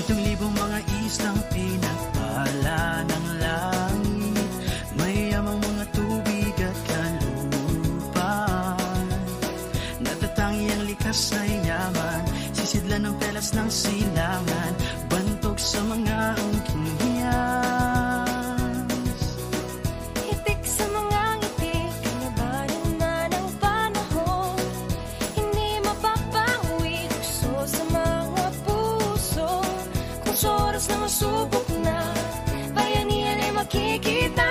7,000 mga islang pinagpala ng langit, mayamang mga tubig at kalupaan. Natatangi ang likas ay yaman, sisidlan ng pelas ng silangan, bantog sa mga angking hiyas. Hitik sa mga ngiti, kalabanan na ng panahon. Hindi mapapawi, tukso sa mga puso. Kung sa oras na masubok na, bayanihan ay makikita.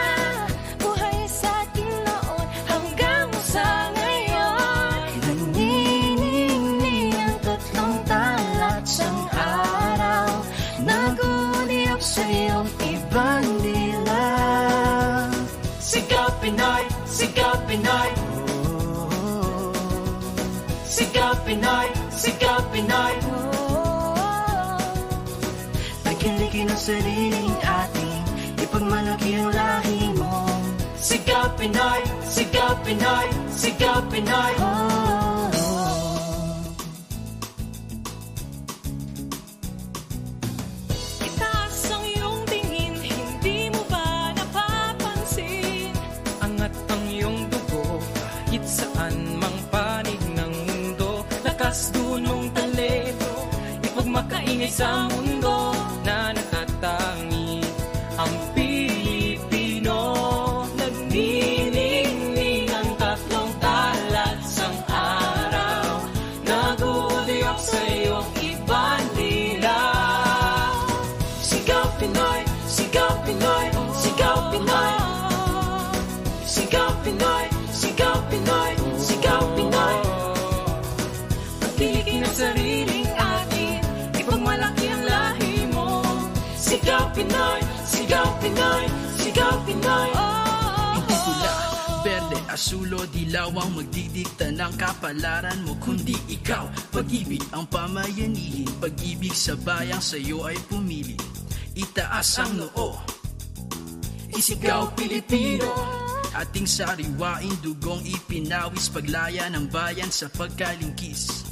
Buhay sa atin noon hanggang sa ngayon. Nagniningning ang tatlong talat sang araw, nag-uuliyok sa iyong ibang dilag. Sigaw Pinoy, sigaw Pinoy. Sigaw Pinoy, sigaw Pinoy. Pagkilikin ang sariling ating, ipagmalaki ang lahi mo. Sigaw Pinoy, sigaw Pinoy, sigaw Pinoy. Itaas ang iyong tingin, hindi mo ba napapansin? Angat ang iyong dugo, kahit saan mang panig ng mundo. Lakas dunong talento, ipagmakaingay sa mundo na natatangi ang Pilipino. Nagniningning ang tatlong talat sang araw, nag-uuliyok sa iyong ibang dilag. Sigaw Pinoy, sigaw Pinoy, sigaw Pinoy. Sigaw Pinoy, sigaw Pinoy, sigaw Pinoy. Pagtilikin ang sariling atin, ipagmalaki ang lahi mo. Sigaw Pinoy, sigaw Pinoy, sigaw Pinoy. Hindi pula, berde, asulo, dilaw ang magdidikta ng kapalaran mo, kundi ikaw. Pag-ibig ang pamayanihin, pag-ibig sa bayang sa'yo ay pumili. Itaas ang noo, isigaw Pilipino. Ating sariwain, dugong ipinawis, paglaya ng bayan sa pagkalingkis.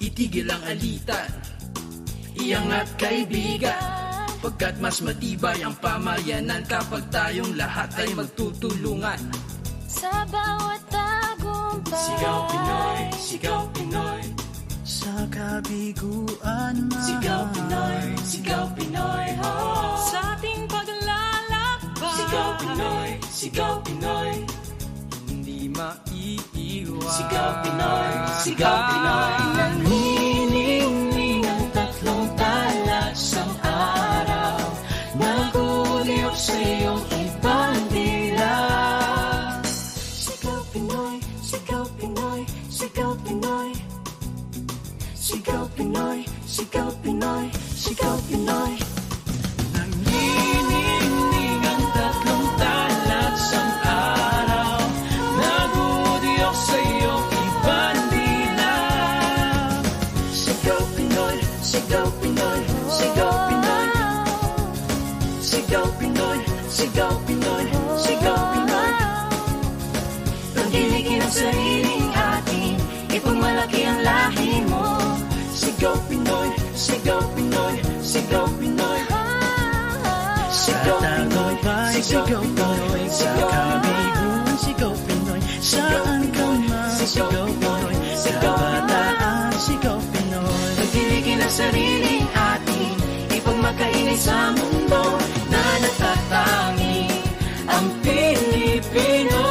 Itigil ang alitan, iangat kaibigan, pagkat mas matibay ang pamayanan kapag tayong lahat ay magtutulungan. Sa bawat tagumpay, Sigaw Pinoy, sigaw Pinoy. Sa kabiguan man, sigaw Pinoy, sigaw Pinoy. sa ating paglalakbay, Sigaw Pinoy, sigaw Pinoy. Hindi maiiwan. Sigaw Pinoy, sigaw Pinoy. Nanginingning ang tatlong talat sang araw, nag-uuliyok sa iyong ibang dilag. Sigaw Pinoy, sigaw Pinoy, sigaw Pinoy. Sigaw Pinoy, sigaw Pinoy, sigaw Pinoy. Nanginingning ang tatlong talat sang araw, nag-uuliyok sa iyong ibang dilag. Sigaw Pinoy, sigaw Pinoy, sigaw Pinoy. Sigaw Pinoy, sigaw Pinoy, sigaw Pinoy. Pagdiligin ang sariling atin, ipagmalaki ang lahi mo. Sigaw Pinoy, sigaw Pinoy, sigaw Pinoy. Sigaw Pinoy, sigaw Pinoy, sa kabiguan, sigaw Pinoy. Saan ka man, sigaw Pinoy, sa kabataan, sigaw Pinoy. Pagdiligin ang sariling atin, ipagmakainay sa mundo na natatangi ang Pilipino.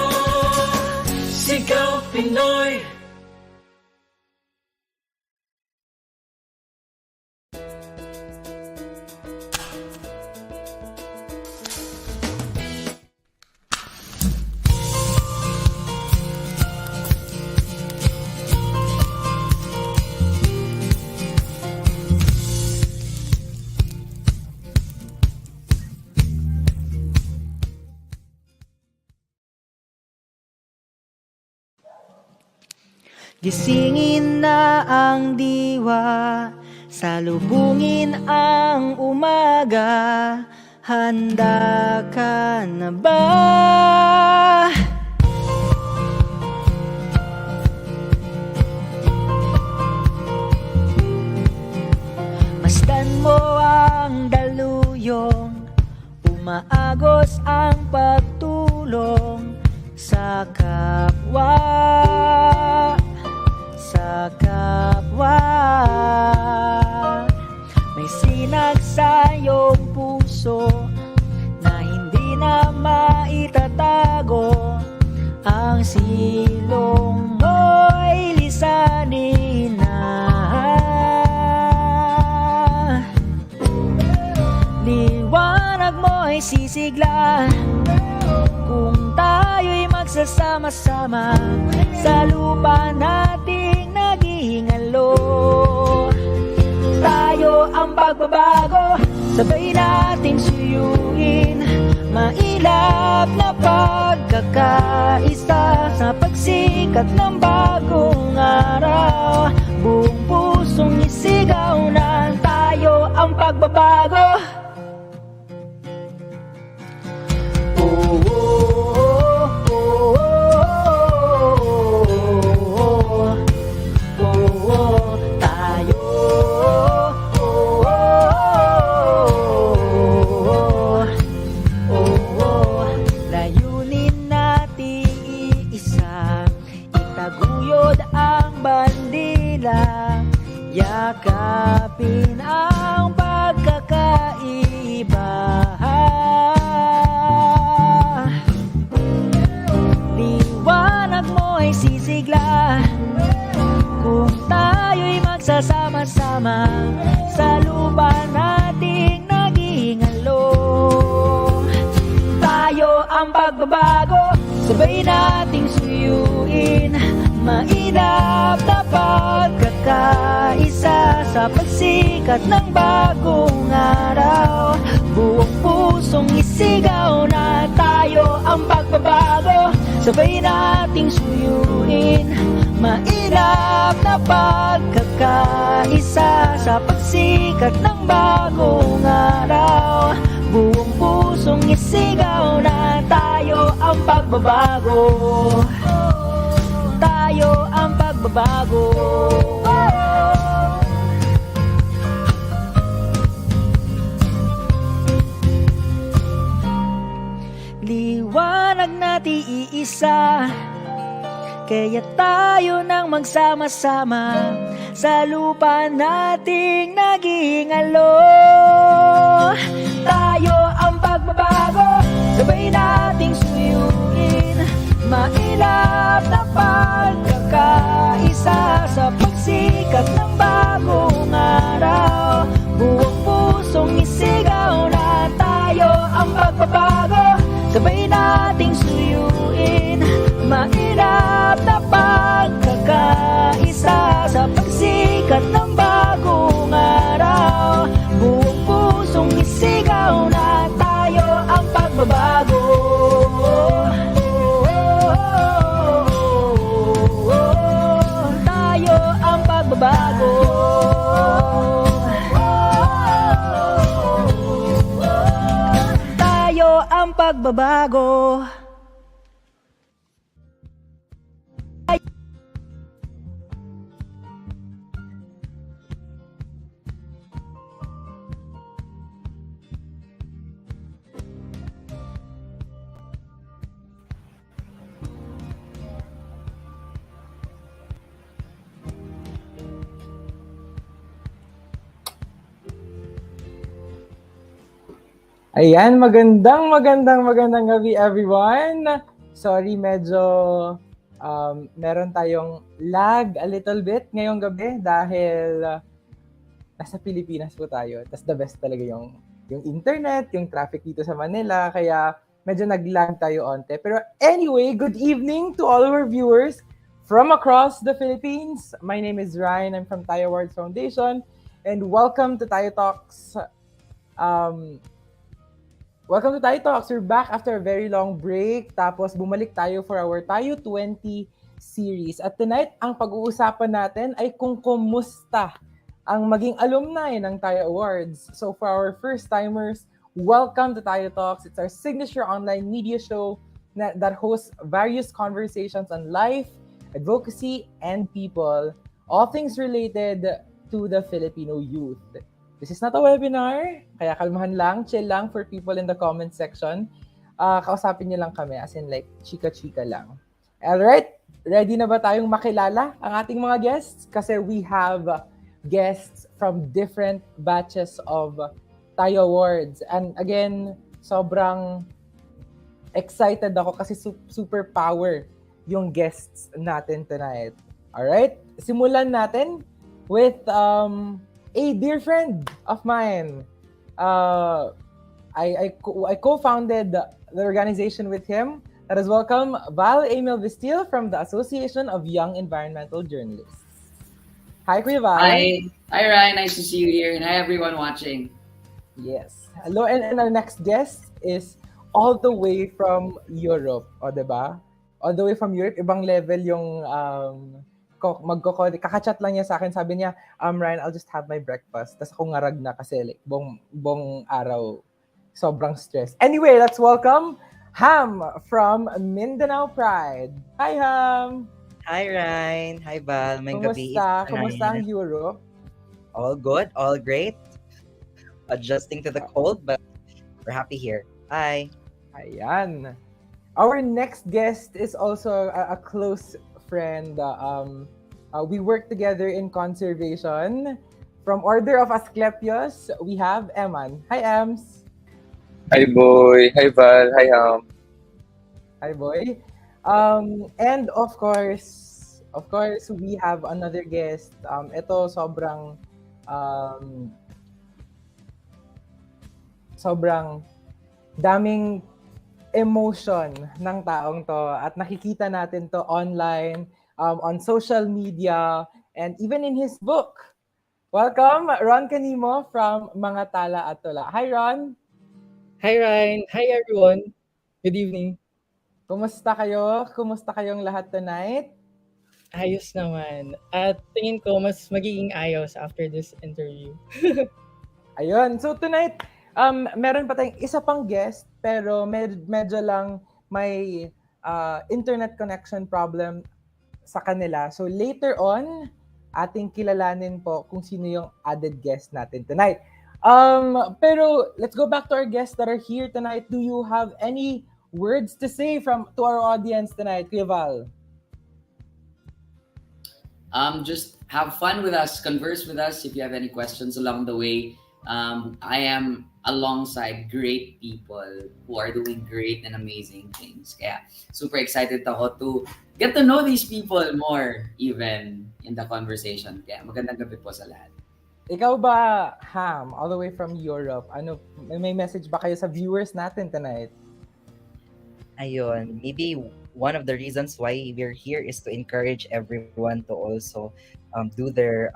Sigaw Pinoy. Gisingin na ang diwa, salubungin ang umaga. Handa ka na ba? Masdan mo ang puso na hindi na maitatago. Ang silong mo'y lisanin na. Liwanag mo'y sisigla kung tayo'y magsasama-sama sa lupa nating naghihingalo. Tayo ang pagbabago, sabay nating suyuin, mailap na pagkakaisa sa pagsikat ng bagong araw. Buong pusong isigaw na tayo ang pagbabago. Oh, oh, oh, oh, oh, oh, oh, tayo. Layunin natin iisa, itaguyod ang bandila, yakapin ang pagkakaiba. Liwanag mo'y sisigla kung tayo'y magsasama-sama sa lupa nating naghihingalo. Tayo ang pagbabago, sabay nating suyuin, mainap na pagkakaisa sa pagsikat ng bagong araw. Buong pusong isigaw na tayo ang pagbabago, sabay nating suyuin, mainap na pagkakaisa sa pagsikat ng bagong araw. Buong pusong isigaw na tayo ang pagbabago. Tayo ang pagbabago. Liwanag natin iisa, kaya tayo nang magsama-sama sa lupa nating naghihingalo. Tayo ang pagbabago, sabay nating suyuin, mailap na pagkakaisa sa pagsikat ng bagong araw. Buong pusong isigaw na tayo ang pagbabago, sabay nating suyuin, mailap na pagkakaisa sa pagsikat ng bagong araw. Buong pusong isigaw na tayo ang pagbabago. Tayo ang pagbabago. Tayo ang pagbabago. Ayan, magandang gabi everyone. Sorry, medyo meron tayong lag a little bit ngayong gabi dahil nasa Pilipinas po tayo. Tas the best talaga yung internet, yung traffic dito sa Manila, kaya medyo nag-lag tayo onte. Pero anyway, good evening to all our viewers from across the Philippines. My name is Ryan, I'm from Tayo Awards Foundation, and welcome to Tayo Talks. Welcome to Tayo Talks. We're back after a very long break. Tapos bumalik tayo for our Tayo 20 series. At tonight, ang pag-uusapan natin ay kung kumusta ang maging alumni ng Tayo Awards. So for our first-timers, welcome to Tayo Talks. It's our signature online media show that hosts various conversations on life, advocacy, and people. All things related to the Filipino youth. This is not a webinar, kaya kalmahan lang, chill lang for people in the comment section. Kausapin niyo lang kami, as in like, chika-chika lang. Alright, ready na ba tayong makilala ang ating mga guests? Kasi we have guests from different batches of Tayo Awards. And again, sobrang excited ako kasi super power yung guests natin tonight. Alright? Simulan natin with a dear friend of mine. I co-founded the organization with him. Let us welcome Val Emil Vistil from the Association of Young Environmental Journalists. Hi, Kuya Val. Hi Ryan, nice to see you here, and hi everyone watching. Yes. Hello, and our next guest is all the way from Europe. O, diba? All the way from Europe, ibang level yung kakachat lang niya sa akin. Sabi niya, Ryan, I'll just have my breakfast. Tapos ako ngarag na kasi like, bong araw. Sobrang stress. Anyway, let's welcome Ham from Mindanao Pride. Hi, Ham! Hi, Ryan. Hi, Val. May gabi. Kumusta ang Europe? All good, all great. Adjusting to the cold, but we're happy here. Hi. Ayan. Our next guest is also a close friend. We work together in conservation. From Order of Asclepios, we have Emman. Hi, Ems. Hi, boy. Hi, Val. Hi, Hi, boy. And of course, we have another guest. Ito sobrang daming emotion ng taong to at nakikita natin to online, on social media, and even in his book. Welcome, Ron Canimo from Mga Tala at Tula. Hi, Ron! Hi, Ryan. Hi, everyone. Good evening. Kumusta kayo? Kumusta kayong lahat tonight? Ayos naman. At tingin ko, mas magiging ayos after this interview. Ayun. So tonight, meron pa tayong isa pang guest, pero medyo lang may internet connection problem sa kanila. So later on, ating kilalanin po kung sino yung added guest natin tonight. Pero let's go back to our guests that are here tonight. Do you have any words to say to our audience tonight, Kuya Val? Just have fun with us, converse with us if you have any questions along the way. I am alongside great people who are doing great and amazing things. Kaya super excited ako to get to know these people more even in the conversation. Kaya magandang gabi po sa lahat. Ikaw ba, Ham, all the way from Europe, may message ba kayo sa viewers natin tonight? Ayun. Maybe one of the reasons why we're here is to encourage everyone to also do their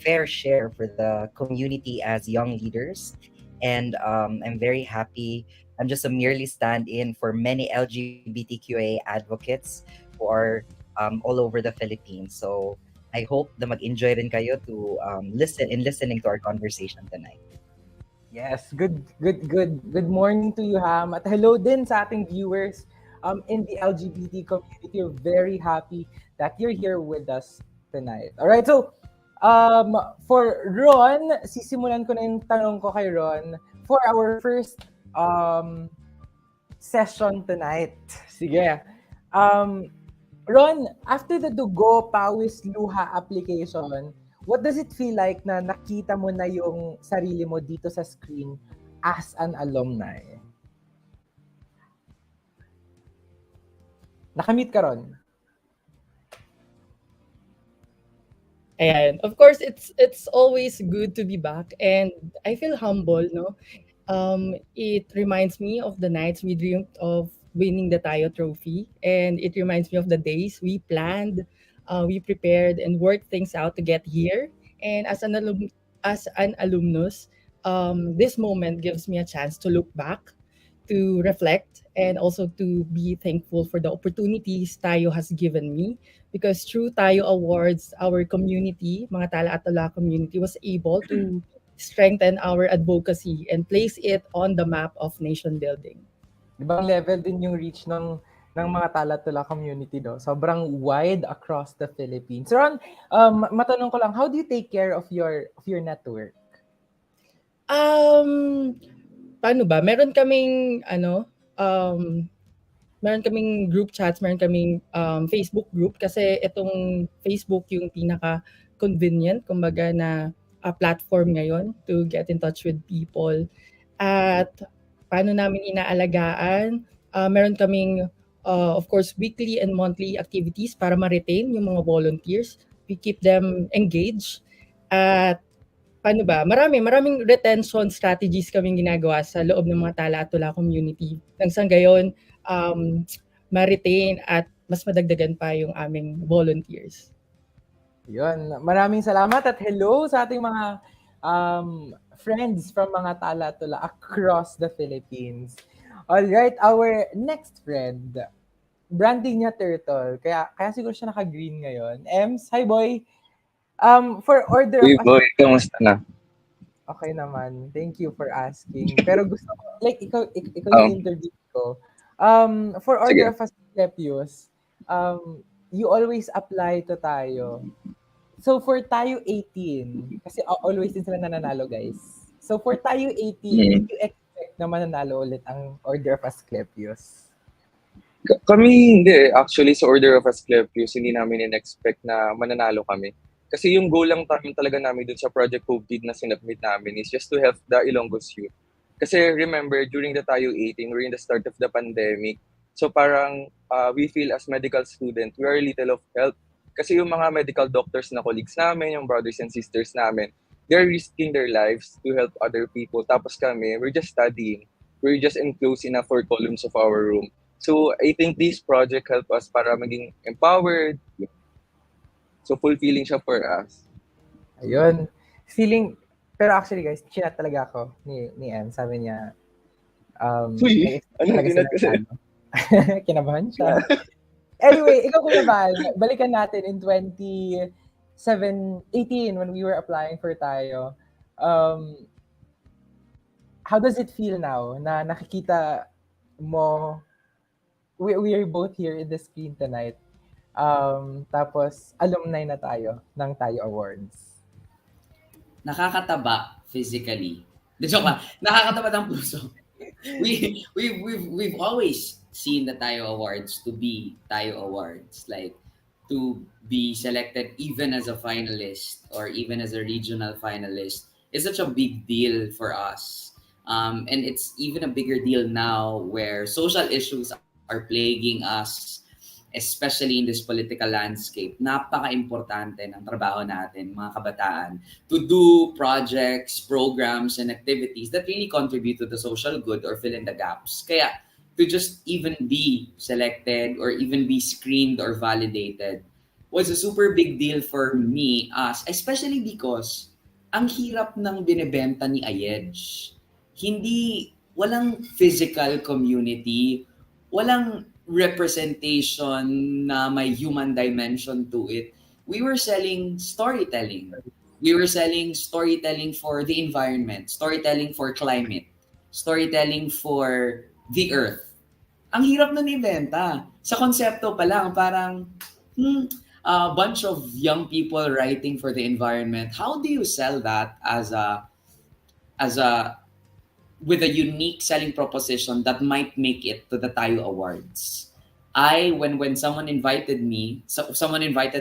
fair share for the community as young leaders. And I'm very happy. I'm just a merely stand-in for many LGBTQA advocates who are all over the Philippines. So I hope na mag-enjoy rin kayo to listening to our conversation tonight. Yes, good morning to you, Ham. At hello din sa ating viewers in the LGBT community. We're very happy that you're here with us tonight. All right, so for Ron, sisimulan ko na yung tanong ko kay Ron for our first session tonight. Sige. Ron, after the Dugo Pawis Luha application, what does it feel like na nakita mo na yung sarili mo dito sa screen as an alumni? Nakamute ka, Ron? Ayan. Of course, it's always good to be back, and I feel humble, no? It reminds me of the nights we dreamed of winning the Tayo Trophy, and it reminds me of the days we planned, we prepared, and worked things out to get here. And as an alumnus, this moment gives me a chance to look back, to reflect, and also to be thankful for the opportunities Tayo has given me. Because through Tayo Awards, our community, mga Tala at Tala community, was able to strengthen our advocacy and place it on the map of nation building. Ibang level din yung reach ng mga Tala-Tula community, no? Sobrang wide across the Philippines. So Ron, matanong ko lang, how do you take care of your network? Paano ba? Meron kaming group chats, meron kaming Facebook group kasi itong Facebook yung pinaka convenient kumbaga na platform ngayon to get in touch with people. At paano namin inaalagaan, meron kaming, of course, weekly and monthly activities para ma-retain yung mga volunteers. We keep them engaged. At paano ba, maraming retention strategies kaming ginagawa sa loob ng mga Tala at Tula community. Nang sa gayon, ma-retain at mas madagdagan pa yung aming volunteers. Yun. Maraming salamat at hello sa ating mga friends from mga Tala at Tula across the Philippines. Alright, our next friend, branding niya Turtle. Kaya siguro siya naka-green ngayon. Ems, hi boy. For order Hey of boy, kamusta na? okay naman. Thank you for asking. Pero gusto ko, like, ikaw Oh, yung interview ko. For sige. order of Asclepius, you always apply to tayo. So for tayo 18, kasi always din sila nananalo, guys. So for tayo 18, did you expect na mananalo ulit ang order of Asclepius? Kami hindi. Actually, sa Order of Asclepius, hindi namin in-expect na mananalo kami. Kasi yung goal lang talaga namin dun sa Project COVID na sinubmit namin is just to help the Ilonggo's youth. Kasi remember, during the Tayo 18, we're in the start of the pandemic. So parang we feel as medical student, we are little of help. Kasi yung mga medical doctors na colleagues namin, yung brothers and sisters namin, they're risking their lives to help other people. Tapos kami, we're just studying. We're just enclosed in a 4 columns of our room. So I think this project help us para maging empowered. So fulfilling siya for us. Ayun. Pero actually guys, chinat talaga ako ni Em. Sabi niya, Uy, anong talaga ginat kasi? sila, kinabahan siya. Anyway, ikaw Kuya Val, balikan natin in 2018 when we were applying for tayo. How does it feel now na nakikita mo, we are both here in the screen tonight. Tapos alumni na tayo ng Tayo Awards. Nakakataba physically. The joke lang. Nakakataba ng puso. We've always seen the Tayo Awards to be Tayo Awards. Like, to be selected even as a finalist or even as a regional finalist is such a big deal for us. And it's even a bigger deal now where social issues are plaguing us, especially in this political landscape. Napaka-importante ng trabaho natin, mga kabataan, to do projects, programs, and activities that really contribute to the social good or fill in the gaps. Kaya, to just even be selected or even be screened or validated was a super big deal for me, especially because ang hirap ng binebenta ni Ayedge. Walang physical community, walang representation na may human dimension to it. We were selling storytelling. We were selling storytelling for the environment, storytelling for climate, storytelling for the earth. Ang hirap nun ibenta. Sa konsepto pa lang, parang a bunch of young people writing for the environment. How do you sell that as a with a unique selling proposition that might make it to the Tayo Awards? When someone invited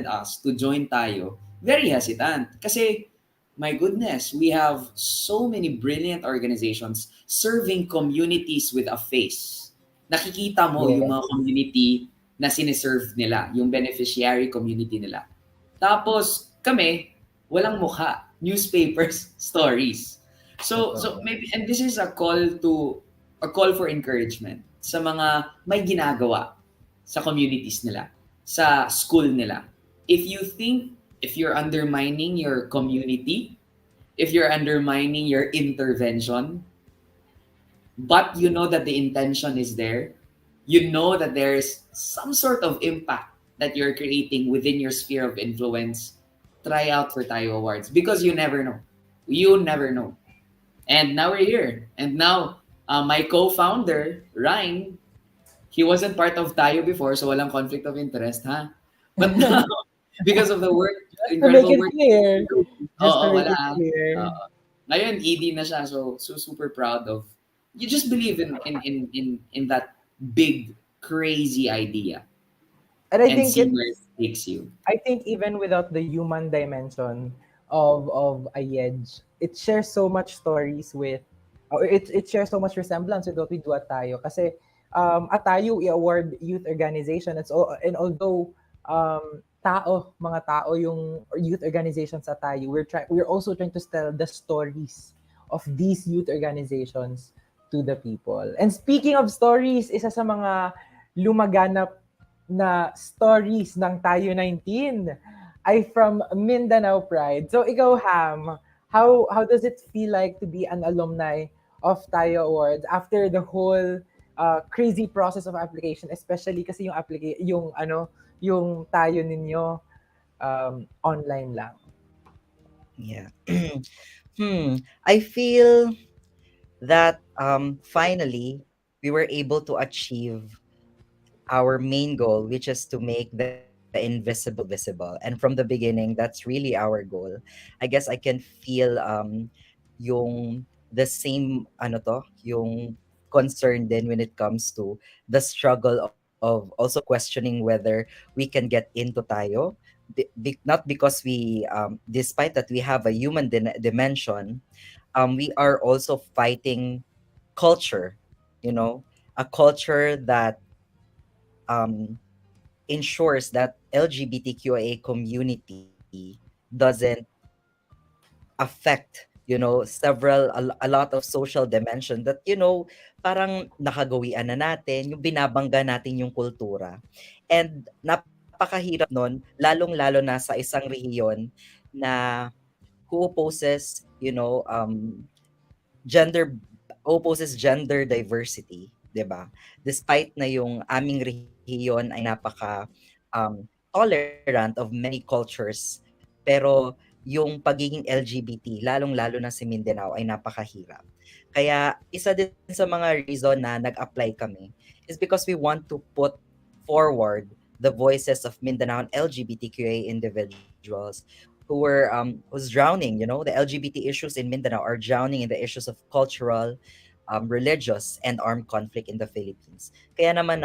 us to join Tayo, very hesitant. Kasi, my goodness, we have so many brilliant organizations serving communities with a face. Nakikita mo yung mga community na siniserve nila, yung beneficiary community nila. Tapos, kami, walang mukha. Newspapers, stories. So maybe, and this is a call for encouragement sa mga may ginagawa sa communities nila, sa school nila. If you're undermining your community, if you're undermining your intervention, but you know that the intention is there, you know that there's some sort of impact that you're creating within your sphere of influence, try out for Tayo Awards because you never know. You never know. And now we're here. And now, my co-founder, Ryan, he wasn't part of Tayo before, so walang conflict of interest, ha? But now, because of the work, incredible work. Ngayon, ED na siya, so super proud of. You just believe in that big, crazy idea. And I think see where it takes you. I think even without the human dimension of Ayedge. It shares so much stories with, or it shares so much resemblance with what we do at Tayo. Kasi at Tayo, we award youth organization. And although mga tao yung youth organizations at Tayo, we're also trying to tell the stories of these youth organizations to the people. And speaking of stories, isa sa mga lumaganap na stories ng Tayo 19 ay from Mindanao Pride. So ikaw, Ham, how does it feel like to be an alumni of Tayo Awards after the whole crazy process of application, especially kasi yung Tayo ninyo online lang. Yeah. I feel that finally we were able to achieve our main goal, which is to make the invisible visible. And from the beginning, that's really our goal. I guess I can feel yung the same ano to, yung concern din when it comes to the struggle of also questioning whether we can get into tayo. Not because we despite that we have a human dimension, we are also fighting culture, you know, a culture that ensures that LGBTQIA community doesn't affect, a lot of social dimension that, parang nakagawian na natin, yung binabangga natin yung kultura. And napakahirap nun, lalong-lalo na sa isang rehiyon na who opposes, gender gender diversity, 'di ba? Despite na yung aming rehiyon ay napaka tolerant of many cultures, pero yung pagiging LGBT, lalong-lalo na si Mindanao ay napakahirap. Kaya isa din sa mga reason na nag-apply kami is because we want to put forward the voices of Mindanao and LGBTQA individuals who's drowning. The LGBT issues in Mindanao are drowning in the issues of cultural, religious, and armed conflict in the Philippines. Kaya naman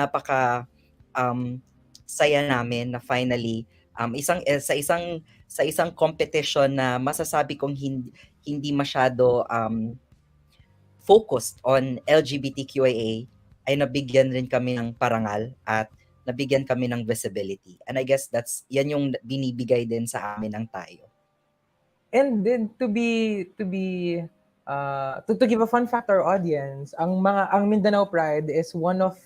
um, saya namin na finally sa isang competition na masasabi kong hindi masyado focused on LGBTQIA, ay nabigyan rin kami ng parangal at nabigyan kami ng visibility. And I guess yan yung binibigay din sa amin ng tayo. And then to give a fun fact to our audience, ang Mindanao Pride is one of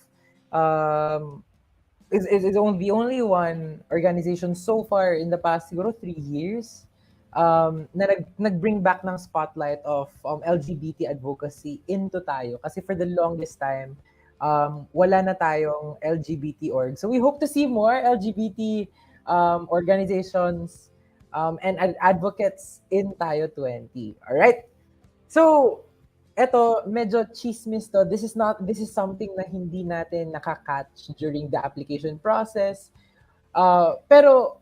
is the only one organization so far in the past siguro 3 years na nag-bring back ng spotlight of LGBT advocacy into tayo. Kasi for the longest time, wala na tayong LGBT org. So we hope to see more LGBT organizations and advocates in Tayo 20. All right? So, eto, medyo chismis to. This is something na hindi natin nakakatch during the application process. Pero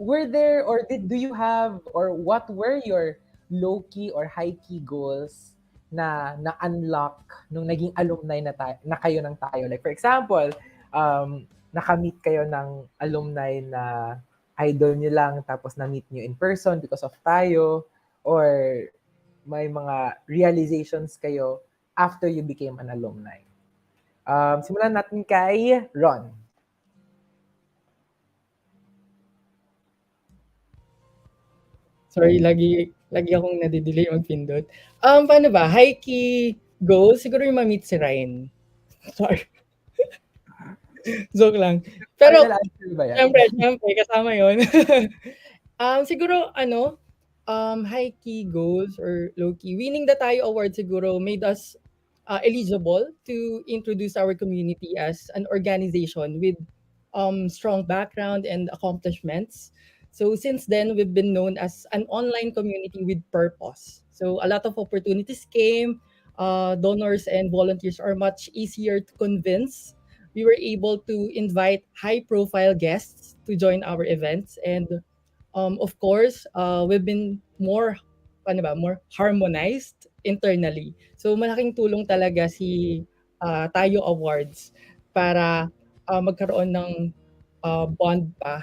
were there or do you have or what were your low-key or high-key goals na unlock nung naging alumni na kayo ng tayo? Like for example, nakamit kayo ng alumni na idol nyo lang tapos na-meet nyo in person because of tayo, or may mga realizations kayo after you became an alumni. Simulan natin kay Ron. Sorry, lagi akong nadidelay magpindot. Paano ba? High key goal, siguro yung ma-meet si Ryan. Sorry. Joke lang. Pero, Final answer ba yan? syempre, kasama yun. Siguro, high key goals or low key, winning the Tayo Award siguro made us eligible to introduce our community as an organization with strong background and accomplishments. So since then, we've been known as an online community with purpose. So a lot of opportunities came. Donors and volunteers are much easier to convince. We were able to invite high-profile guests to join our events, and of course, we've been more harmonized internally. So malaking tulong talaga si Tayo Awards para magkaroon ng bond pa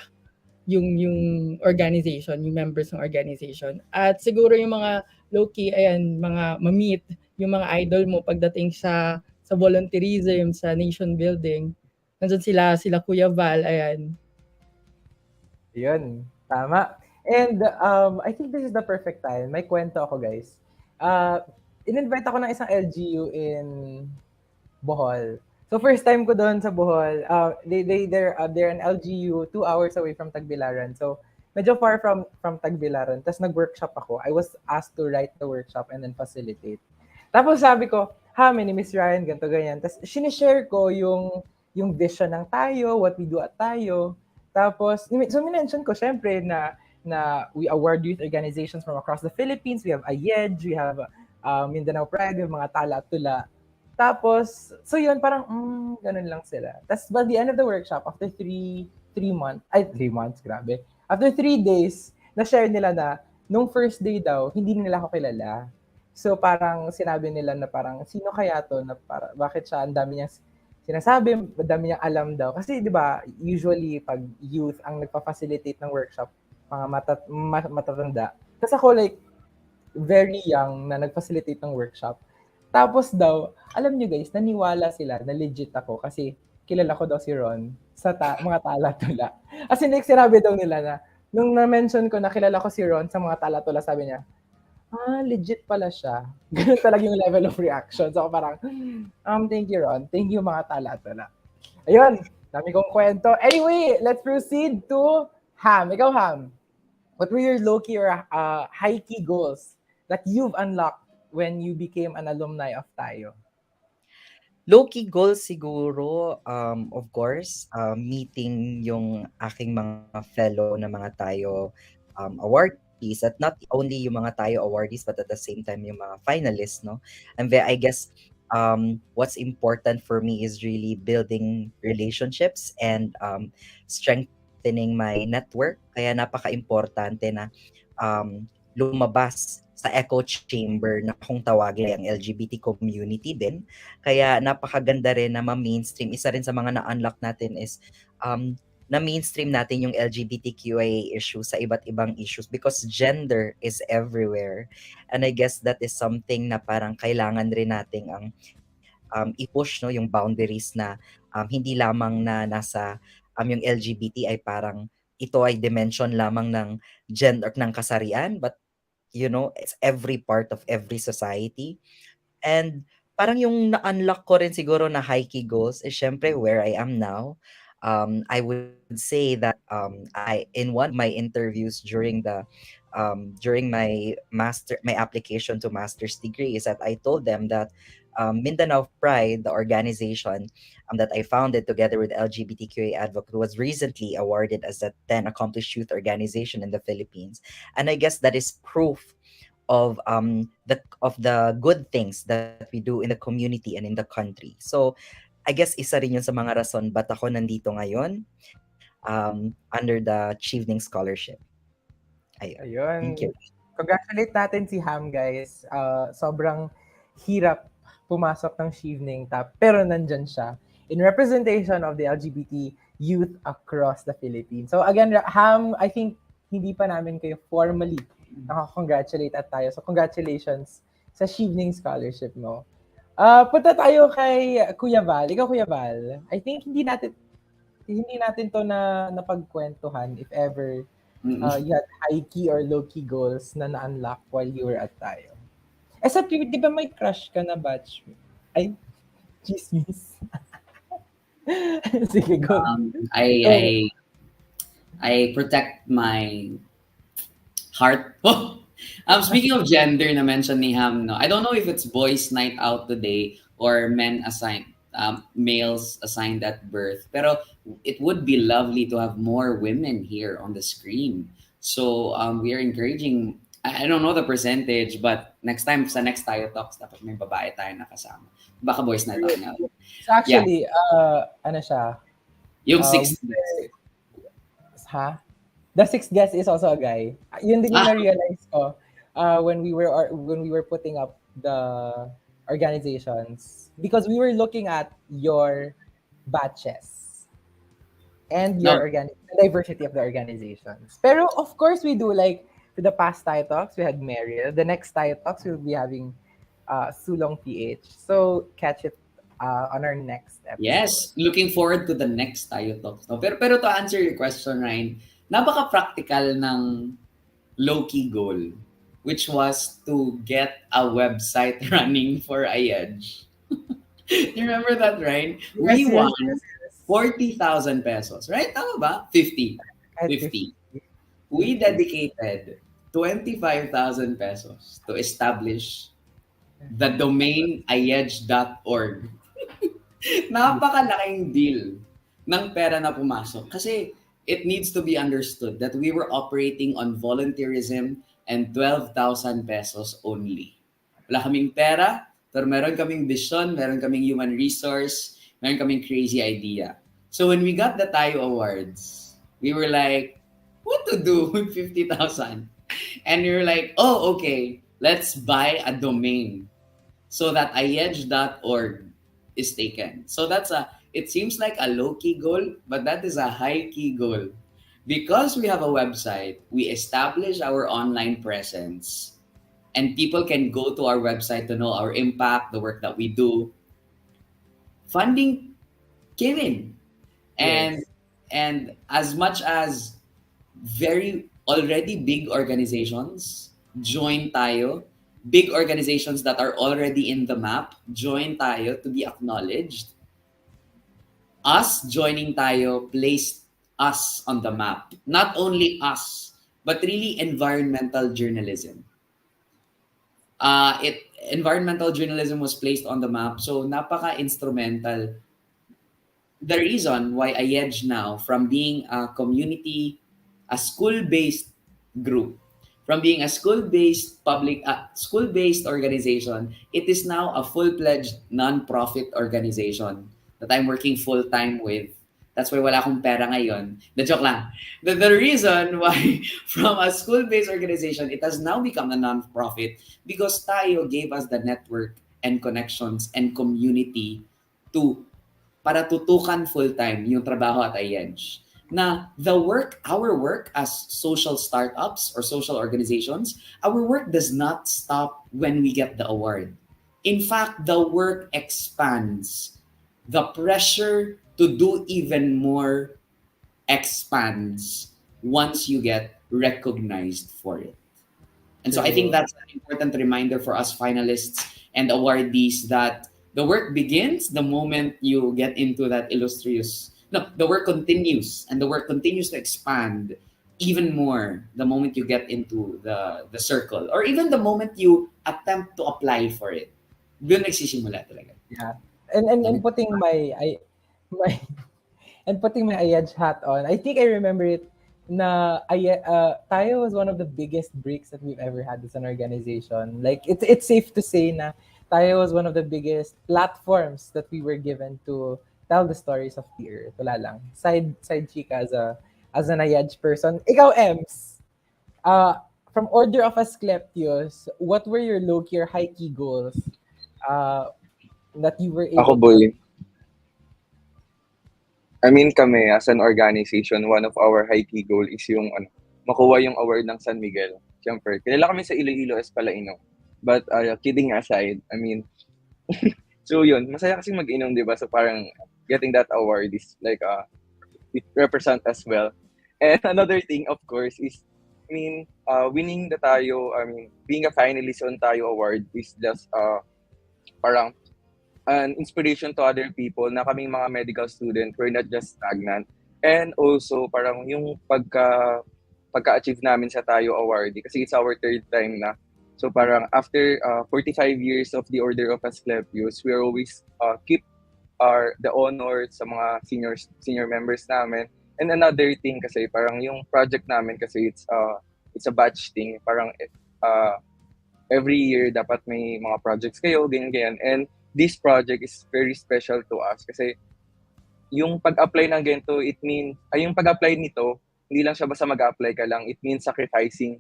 yung organization, yung members ng organization. At siguro yung mga low-key, ayan, mga ma-meet, yung mga idol mo pagdating sa volunteerism, sa nation building. Nandun sila Kuya Val, ayan. Yun, tama. And I think this is the perfect time. May kwento ako, guys. In-invite ako ng isang LGU in Bohol. So first time ko doon sa Bohol. They're an LGU 2 hours away from Tagbilaran. So medyo far from Tagbilaran. Tapos nag-workshop ako. I was asked to write the workshop and then facilitate. Tapos sabi ko, ha, my name is Ryan, ganito, ganyan. Tapos sinishare ko yung vision ng tayo, what we do at tayo. Tapos, so minention ko, syempre, na we award youth organizations from across the Philippines. We have AYED, we have Mindanao Pride, we have mga tala at tula. Tapos, so yun, parang, ganun lang sila. Tapos, by the end of the workshop, after 3 months, grabe. After 3 days, na-share nila na, nung first day daw, hindi nila ako kilala. So, parang sinabi nila na parang, sino kaya to? Na bakit siya, ang dami niyang sinasabi, ang dami niyang alam daw. Kasi, di ba, usually, pag youth ang nagpa-facilitate ng workshop, mga matatanda. Tapos ako, like, very young na nag-facilitate ng workshop. Tapos daw, alam nyo guys, naniwala sila na legit ako kasi kilala ko daw si Ron sa mga tala-tula. As in, like, sinabi daw nila na, nung na-mention ko na kilala ko si Ron sa mga tala-tula, sabi niya, legit pala siya. Ganun talaga yung level of reaction. So, parang, thank you, Ron. Thank you, mga tala-tula. Ayun, dami kong kwento. Anyway, let's proceed to Ham. Ikaw, Ham. What were your low-key or high-key goals that you've unlocked when you became an alumni of Tayo? Low-key goal siguro, of course, meeting yung aking mga fellow na mga tayo awardees, at not only yung mga tayo awardees but at the same time yung mga finalists, no? And I guess what's important for me is really building relationships and strengthening my network. Kaya napaka-importante na lumabas sa echo chamber na kung tawagin ang LGBT community din. Kaya napakaganda rin na ma-mainstream. Isa rin sa mga na-unlock natin is na-mainstream natin yung LGBTQIA issue sa iba't ibang issues because gender is everywhere. And I guess that is something na parang kailangan rin nating i-push, no, yung boundaries na hindi lamang na nasa yung LGBT ay parang ito ay dimension lamang ng gender ng kasarian, but you know, it's every part of every society. And parang yung na-unlock ko rin siguro na high-key goals is syempre where I am now. I would say that in one of my interviews during my application to master's degree is that I told them that Mindanao Pride, the organization that I founded together with LGBTQA advocate, was recently awarded as the 10 accomplished youth organization in the Philippines. And I guess that is proof of the good things that we do in the community and in the country. So I guess isa rin yun sa mga rason ba't ako nandito ngayon under the Chevening Scholarship. Ayun. Thank you. Congratulate natin si Ham, guys. Sobrang hirap pumasok ng Chevening pero nandyan siya in representation of the LGBT youth across the Philippines. So again, Ham, I think hindi pa namin kayo formally nakakongratulate at tayo. So congratulations sa Chevening Scholarship mo. Punta tayo kay Kuya Val. Ikaw, Kuya Val, I think hindi natin to na napagkwentuhan if ever you had high-key or low-key goals na na-unlock while you were at tayo. Except, di ba may crush ka na batch? Ay, chismis. Sige, go. I protect my heart. Speaking of gender na mention ni Ham, no, I don't know if it's boys' night out today or males assigned at birth. Pero it would be lovely to have more women here on the screen. So we are encouraging, I don't know the percentage, but next time sa next Tayo Talks, dapat may babae tayo nakasama. Baka boys night out na. So actually, ano siya? Yung sixth. Ha? The sixth guest is also a guy. Yun din yung na-realize ko when we were putting up the organizations because we were looking at your batches. and No, the diversity of the organizations. Pero of course, we do like with the past Tayo Talks, we had Meryl. The next Tayo Talks, we'll be having Sulong PH. So catch it on our next episode. yes, looking forward to the next tayo talks. No? Pero to answer your question, Ryan, napaka-practical ng low-key goal, which was to get a website running for IEDGE. You remember that, Ryan? We Yes, won yes. 40,000 pesos, right? Tama ba? 50. At 50. We dedicated 25,000 pesos to establish the domain iedge.org. Napakalaking deal ng pera na pumasok. Kasi it needs to be understood that we were operating on volunteerism and 12,000 pesos only. Wala kaming pera, pero meron kaming vision, meron kaming human resource, meron kaming crazy idea. So when we got the Tayo Awards, we were like, what to do with 50,000? And we were like, oh, okay, let's buy a domain so that iedge.org is taken. So it seems like a low-key goal, but that is a high-key goal. Because we have a website, we establish our online presence, and people can go to our website to know our impact, the work that we do. Funding came in. And Yes. and as much as very already big organizations join tayo, big organizations that are already in the map, join tayo to be acknowledged. Us joining tayo placed us on the map. Not only us, but really environmental journalism. Environmental journalism was placed on the map, so napaka-instrumental. The reason why IEDGE now, from being a community, a school-based group, from being a school-based organization, it is now a full-fledged non-profit organization that I'm working full-time with. That's why wala akong pera ngayon. The joke lang. The reason why from a school-based organization, it has now become a non-profit because tayo gave us the network and connections and community to para tutukan full-time yung trabaho at IEDGE. Na our work as social startups or social organizations, our work does not stop when we get the award. In fact, the work expands. The pressure to do even more expands once you get recognized for it. And so I think that's an important reminder for us finalists and awardees that the work begins the moment you get into that illustrious. No, the work continues, and the work continues to expand even more the moment you get into the circle, or even the moment you attempt to apply for it. Doon nagsisimula talaga. Yeah. And putting my and putting my IEDGE hat on, I think I remember it na tayo was one of the biggest breaks that we've ever had as an organization. Like it's safe to say na tayo was one of the biggest platforms that we were given to tell the stories of the earth. Wala lang. Side chika as an IEDGE person. Ikaw, Ems, from Order of Asclepius, what were your low-key or high-key goals that you were Ako, able boy. I mean, kami, as an organization, one of our high-key goal is yung makuha yung award ng San Miguel. Siyempre, kilala kami sa Iloilo as Palaino. But kidding aside, I mean, so yun, masaya kasi mag-inom, di ba? So parang getting that award is like, it represent as well. And another thing, of course, is, I mean, winning the Tayo, I mean, being a finalist on Tayo Award is just parang an inspiration to other people na kaming mga medical student, we're not just stagnant. And also, parang yung pagka-achieve namin sa Tayo Award, kasi it's our third time na. So parang after 45 years of the Order of Asclepius, we always keep the honor sa mga senior members namin. And another thing kasi, parang yung project namin kasi it's a batch thing. Parang every year dapat may mga projects kayo, ganyan. And this project is very special to us kasi yung pag-apply ng ganito, yung pag-apply nito, hindi lang siya basta mag-apply ka lang, it means sacrificing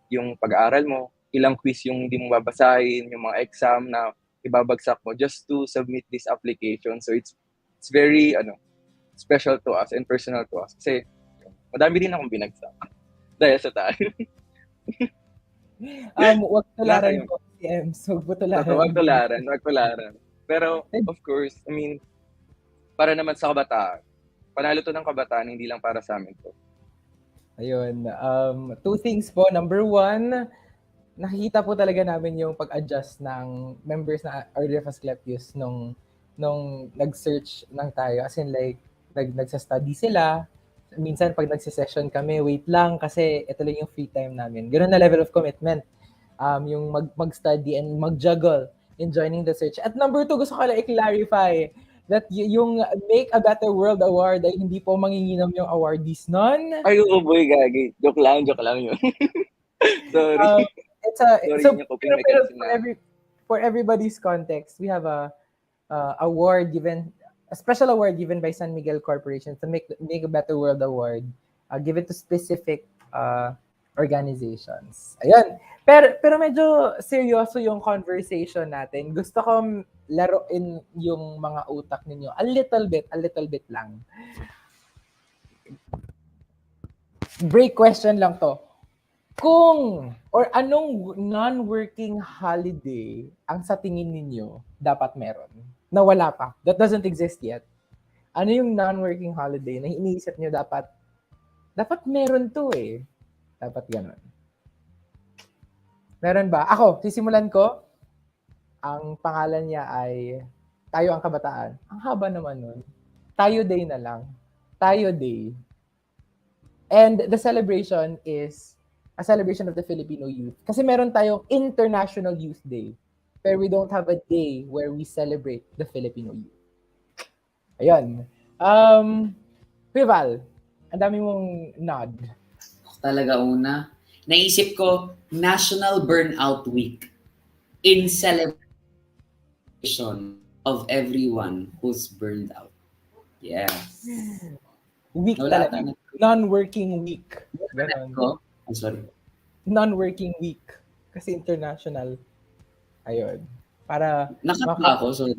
yung pag-aaral mo, ilang quiz yung hindi mo babasahin, yung mga exam na ibabagsak mo just to submit this application. So it's very special to us and personal to us. Kasi madami din akong binagsak dahil sa tayo. Wag Wala tularan kayong po si Ems. Wag po totoo, tularan. wag tularan. Pero of course, I mean, para naman sa kabataan, panalo to ng kabataan, hindi lang para sa amin to. Ayun. Two things po. Number one, nakikita po talaga namin yung pag-adjust ng members na Order of Asclepius nung nag-search ng tayo. As in like, nagsa-study sila. Minsan pag nagsi-session kami, wait lang kasi ito lang yung free time namin. Ganun na level of commitment. Yung mag-study and mag-juggle in joining the search. At number two, gusto ko lang i-clarify that yung Make a Better World Award ay hindi po manginginom yung awardees nun. Ay, oo boy, gagi. Joke lang yun. Sorry. It's a Sorry, so yung coping mechanism na. for everybody's context, we have a special award given by San Miguel Corporation to make a Better World Award, given to specific organizations. Ayun. Pero medyo seryoso yung conversation natin. Gusto kong laruin yung mga utak ninyo a little bit lang. Break question lang to. Anong non-working holiday ang sa tingin ninyo dapat meron? Na wala pa. That doesn't exist yet. Ano yung non-working holiday na iniisip nyo dapat meron to eh. Dapat ganun. Meron ba? Ako, sisimulan ko. Ang pangalan niya ay Tayo ang Kabataan. Ang haba naman nun. Tayo Day na lang. Tayo Day. And the celebration is a celebration of the Filipino youth. Kasi meron tayong International Youth Day. Pero we don't have a day where we celebrate the Filipino youth. Ayun. Rival, ang dami mong nod. Talaga una. Naisip ko, National Burnout Week in celebration of everyone who's burned out. Yes. Week Wala talaga. na. Non-working week. Ganon. Ko? I'm sorry. Non-working week. Kasi international. Ayun. Para Nakapa ako, sorry.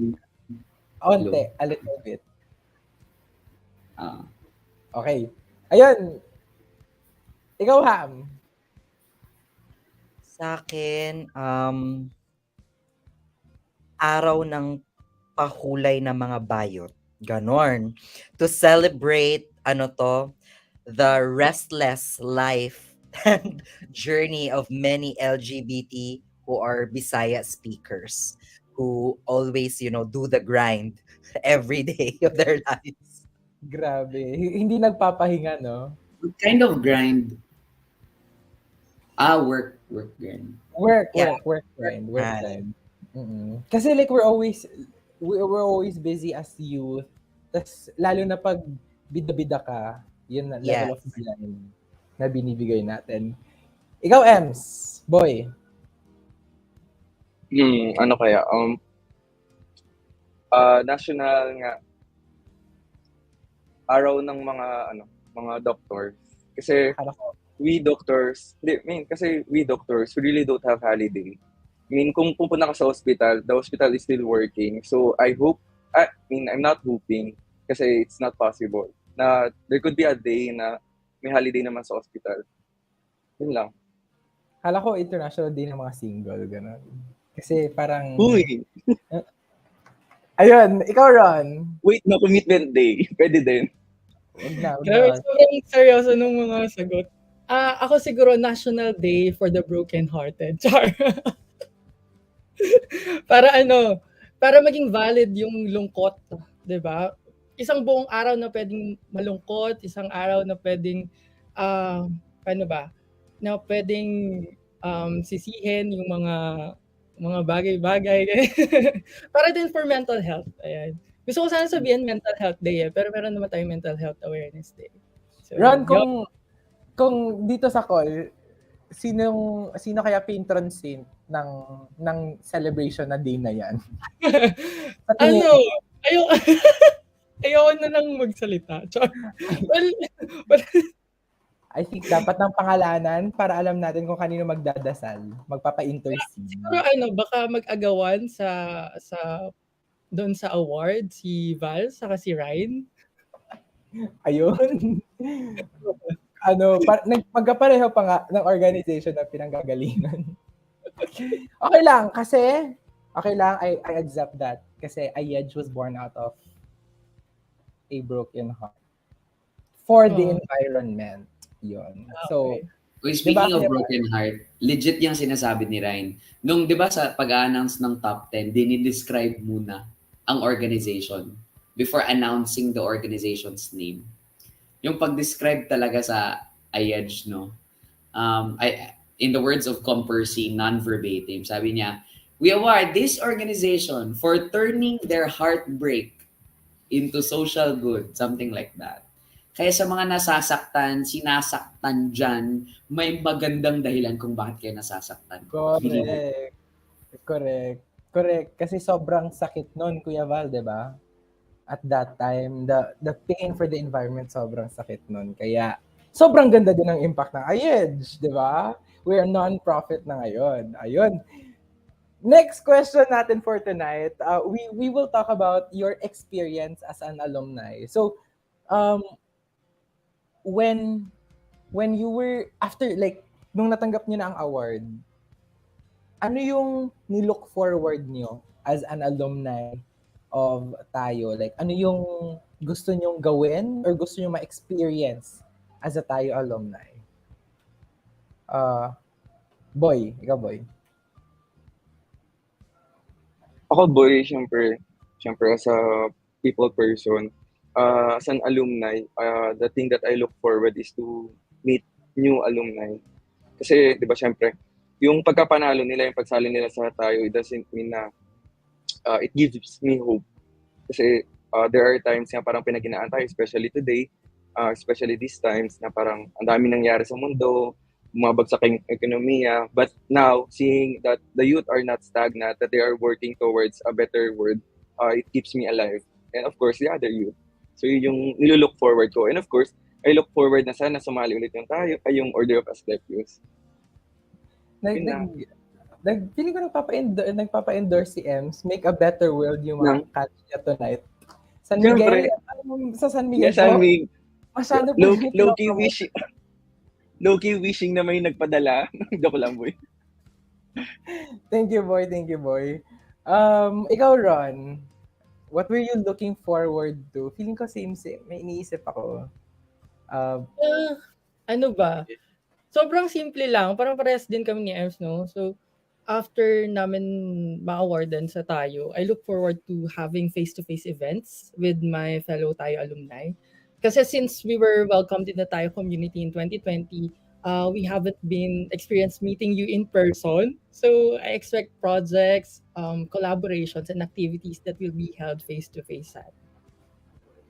onte, a little bit. Ah. Okay. Ayun. Ikaw, Ham. Sa akin, araw ng pahulay ng mga bayot. Ganon. To celebrate, the restless life and journey of many LGBT who are Bisaya speakers, who always, do the grind every day of their lives. Grabe. Hindi nagpapahinga, no? What kind of grind? Work grind. Work Yeah. grind. Grind. Kasi like we're always busy as youth. Tas lalo na pag bida-bida ka, yun na level Yes. of grind na binibigay natin. Ikaw, Ems, boy. Ano kaya? National nga araw ng mga doctors. Kasi Akala ko, we doctors, we really don't have holiday. I mean, kung pupunta ka sa hospital, the hospital is still working. So I'm not hoping kasi it's not possible na there could be a day na may holiday naman sa hospital. Yun lang. akala ko International Day ng mga single, gano'n. Kasi parang... Uy! Ayun, ikaw, Ron. Wait, no commitment day. Pwede din. Huwag na. Grabe, sobrang seryoso nung mga sagot. Ako siguro National Day for the Broken-Hearted. Char. Para maging valid yung lungkot, 'di ba? Isang buong araw na pwedeng malungkot, isang araw na pwedeng na pwedeng sisihin yung mga bagay-bagay. Para din for mental health. Ayan. Gusto ko sana sabihin mental health day pero meron naman tayong mental health awareness day. So, Ron, kung dito sa call, sino kaya patron saint ng celebration na day na yan? Ayoko na lang magsalita. Well, I think dapat ng pangalanan para alam natin kung kanino magdadasal, magpapa-intercede. siguro baka mag-agawan sa doon sa award si Val saka si Ryan. Ayun. Ano, magkapareho pa nga ng organization na pinanggagalingan. Okay lang, kasi, okay lang, I accept that. Kasi Ayej was born out of a broken heart. For the Oh, environment. Yun. So, okay. Uy, di ba speaking of Kuya Val? broken heart, legit yung sinasabi ni Ryan. Nung, di ba, sa pag-announce ng top 10, dinidescribe muna ang organization before announcing the organization's name. Yung pag-describe talaga sa IEDGE, no? In the words of Compercy, non-verbatim, sabi niya, we award this organization for turning their heartbreak into social good, something like that. Kaya sa mga nasasaktan, sinasaktan dyan, may magandang dahilan kung bakit kayo nasasaktan. Believe it. Correct. Correct. Correct. Kasi sobrang sakit nun, Kuya Val, di ba? At that time, the pain for the environment, sobrang sakit nun. Kaya, sobrang ganda din ng impact ng IEDGE, di ba? We're a non-profit na ngayon. Ayun. Next question natin for tonight. We will talk about your experience as an alumni. So, um, when when you were after like nung natanggap niyo na ang award, ano yung ni-look forward niyo as an alumni of Tayo? Like ano yung gusto niyong gawin or gusto niyong ma-experience as a Tayo alumni? Uh, Boy, ikaw boy. Ako boy, syempre as a people person, as an alumni, the thing that I look forward is to meet new alumni. Kasi 'di ba syempre, yung pagkapanalo nila, yung pagsali nila sa tayo, it doesn't mean na it gives me hope. Kasi there are times na parang pinaghinaan tayo, especially today, especially these times na parang ang dami nangyari sa mundo, bumabagsak yung ekonomiya. But now, seeing that the youth are not stagnant, that they are working towards a better world, it keeps me alive. And of course, the other youth. So yun yung nilulook forward ko. And of course, I look forward na sana sumali ulit yung tayo, ay yung Order of Asclepius. Nag, Yun nag, na. feeling ko nagpapa-endorse si Ems, make a better world yung mga Nang, catch niya tonight. San Siyempre, Miguel, sa San Miguel yes, I po, mean, masyado po low, yung low-key pinopromote. wish, low-key wishing na may nagpadala. Joke lang, boy. Thank you, boy. Thank you, boy. Ikaw, Ron, what were you looking forward to? Feeling ko same. May iniisip ako. Ah, ano ba? Sobrang simple lang, parang parehas din kami ni Ems, no? So, after namin ma-awardan sa Tayo, I look forward to having face-to-face events with my fellow Tayo alumni. Kasi since we were welcomed in the Tayo community in 2020, we haven't been experienced meeting you in person. So, I expect projects, collaborations, and activities that will be held face-to-face at.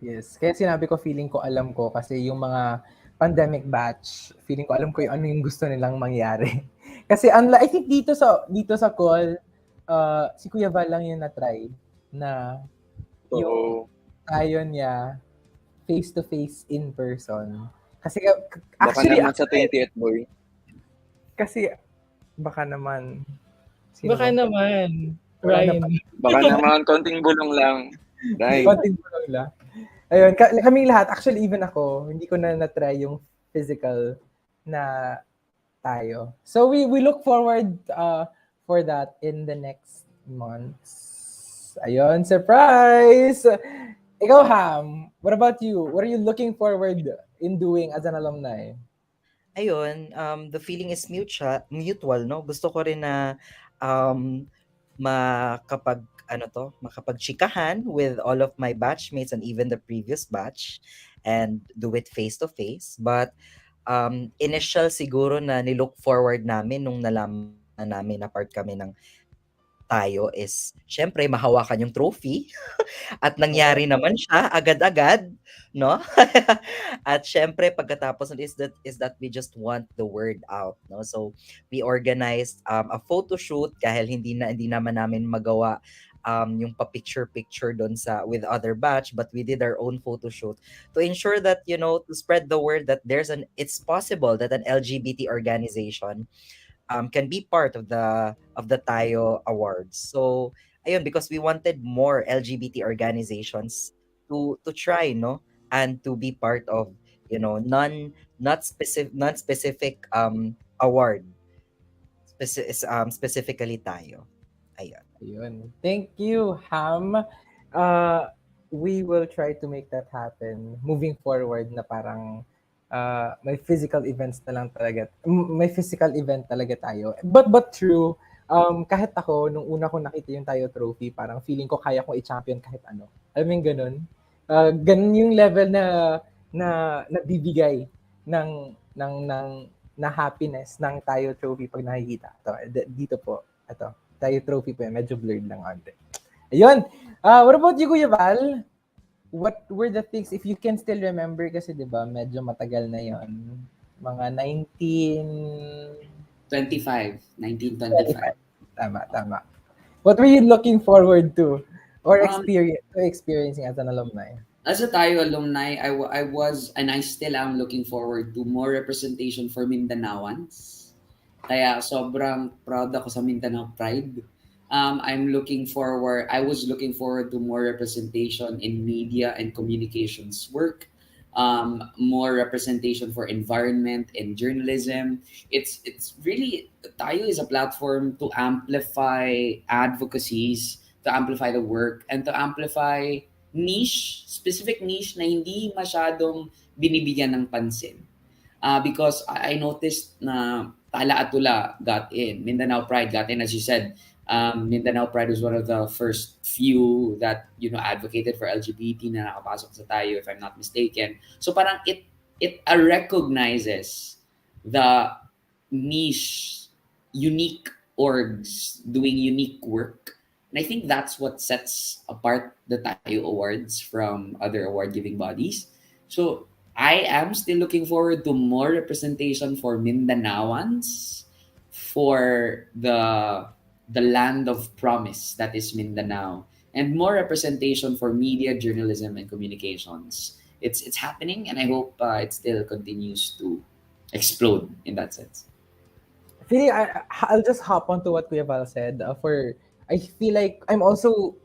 Yes. Kaya sinabi ko, feeling ko, alam ko, kasi yung mga pandemic batch, feeling ko, alam ko yung ano yung gusto nilang mangyari. Kasi I think dito sa call, si Kuya Val lang yung na-try na yung Oo. tayo niya face-to-face in person. Kasi Baka actually, naman sa 20th, boy. kasi baka naman, Baka sino? naman, Wala na Ryan. pa. Baka naman konting bulong lang. Right. Konting bulong lang. Ayun, kaming lahat, actually even ako, hindi ko na na-try yung physical na tayo. So we look forward for that in the next months. Ayun, surprise! Ikaw, Ham, what about you? What are you looking forward in doing as an alumni? Ayun, the feeling is mutual, no? Gusto ko rin na um, makapag chikahan with all of my batchmates and even the previous batch and do it face to face. But initial siguro na nilook forward namin nung nalaman na namin na part kami ng tayo is syempre mahawakan yung trophy at nangyari naman siya agad-agad, no? At syempre pagkatapos nun is that we just want the word out, no? So we organized a photo shoot dahil hindi naman namin magawa yung pa-picture doon sa with other batch, but we did our own photo shoot to ensure that, to spread the word that it's possible that an LGBT organization can be part of the Tayo Awards. So ayun, because we wanted more LGBT organizations to try, no, and to be part of, not specific award, specifically tayo. Ayun. Ayun. Thank you, Ham. Uh, we will try to make that happen moving forward na parang may physical events na lang talaga. May physical event talaga tayo. But true, kahit ako, nung una ko nakita yung tayo trophy, parang feeling ko kaya kong i-champion kahit ano. Alam mo yung ganun? Ganun yung level na nabibigay ng na happiness ng tayo trophy pag nakikita. Ito, dito po. Ito. Tayo trophy po yan. Medyo blurred lang ante. Ayun. What about you, Kuya Val? What were the things, if you can still remember, kasi di ba medyo matagal na yon, mga 25, 1925. Tama. What were you looking forward to or Um, experiencing as an alumni? As a Tayo alumni, I was and I still am looking forward to more representation for Mindanaoans. Kaya sobrang proud ako sa Mindanao Pride. I was looking forward to more representation in media and communications work, more representation for environment and journalism. It's really, Tayo is a platform to amplify advocacies, to amplify the work, and to amplify specific niche na hindi masyadong binibigyan ng pansin. Because I noticed na Tala at Tula got in. Mindanao Pride got in, as you said. Mindanao Pride was one of the first few that advocated for LGBT na nakapasok sa tayo, if I'm not mistaken. So parang it recognizes the niche, unique orgs doing unique work. And I think that's what sets apart the Tayo Awards from other award-giving bodies. So I am still looking forward to more representation for Mindanaoans, for the land of promise that is Mindanao, and more representation for media, journalism, and communications. It's happening, and I hope it still continues to explode in that sense. Feeling I'll just hop onto what Kuya Val said. I feel like I'm also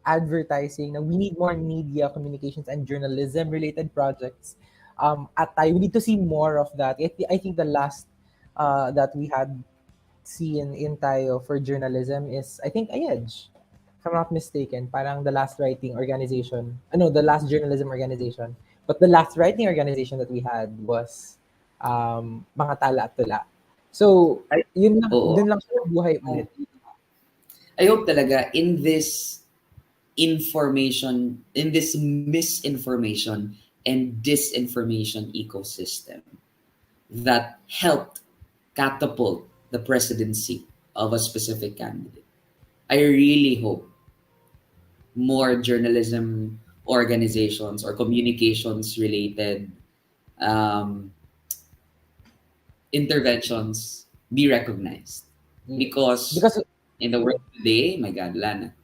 advertising na we need more media, communications, and journalism related projects. At tayo, we need to see more of that. I think the last that we had seen in tayo for journalism is, I think, IEDGE. If I'm not mistaken, parang the last writing organization, the last journalism organization. But the last writing organization that we had was mga Tala at Tula. So, yun lang, Oo. dun lang siya buhay ulit. I hope talaga in this misinformation and disinformation ecosystem that helped catapult the presidency of a specific candidate, I really hope more journalism organizations or communications related interventions be recognized. Because in the world today, my God, Lana.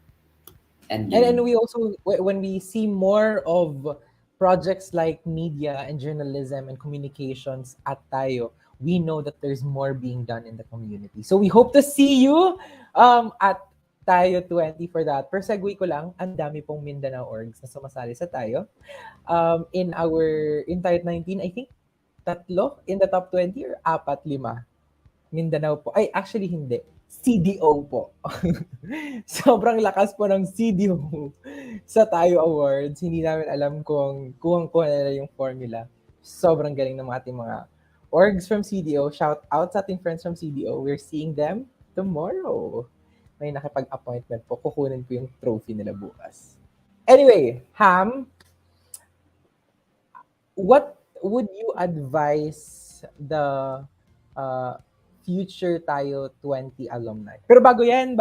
And we also, when we see more of projects like media and journalism and communications at tayo, we know that there's more being done in the community. So we hope to see you at Tayo 20 for that. Per segue ko lang, ang dami pong Mindanao orgs na sumasali sa tayo. In Tayo 19, I think, 3 in the top 20 or 4-5. Mindanao po. Ay, actually hindi. CDO po. Sobrang lakas po ng CDO sa Tayo Awards. Hindi namin alam kung kuha nila yung formula. Sobrang galing ng ating mga orgs from CDO. Shout out sa ating friends from CDO. We're seeing them tomorrow. May nakipag-appointment po. Kukunin po yung trophy nila bukas. Anyway, Ham, what would you advise the future Tayo 20 alumni? Pero bago yan,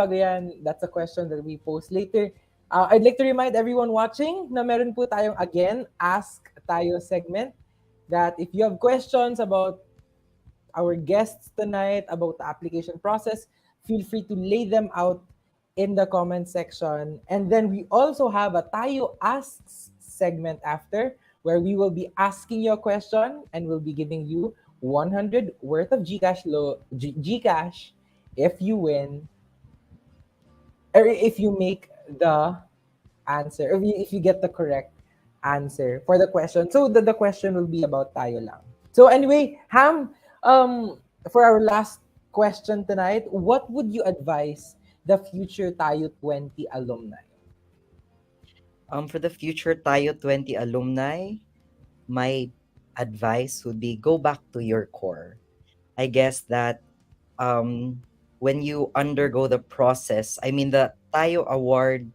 that's a question that we post later. I'd like to remind everyone watching na meron po tayong, again, Ask Tayo segment, that if you have questions about our guests tonight, about the application process, feel free to lay them out in the comment section. And then we also have a Tayo Asks segment after, where we will be asking you a question and we'll be giving you 100 worth of Gcash if you win, or if you make the answer, or if you get the correct answer for the question. So the question will be about tayo lang. So anyway, Ham, for our last question tonight, what would you advise the future Tayo 20 alumni? For the future Tayo 20 alumni, my advice would be go back to your core. I guess that when you undergo the process, I mean the Tayo Award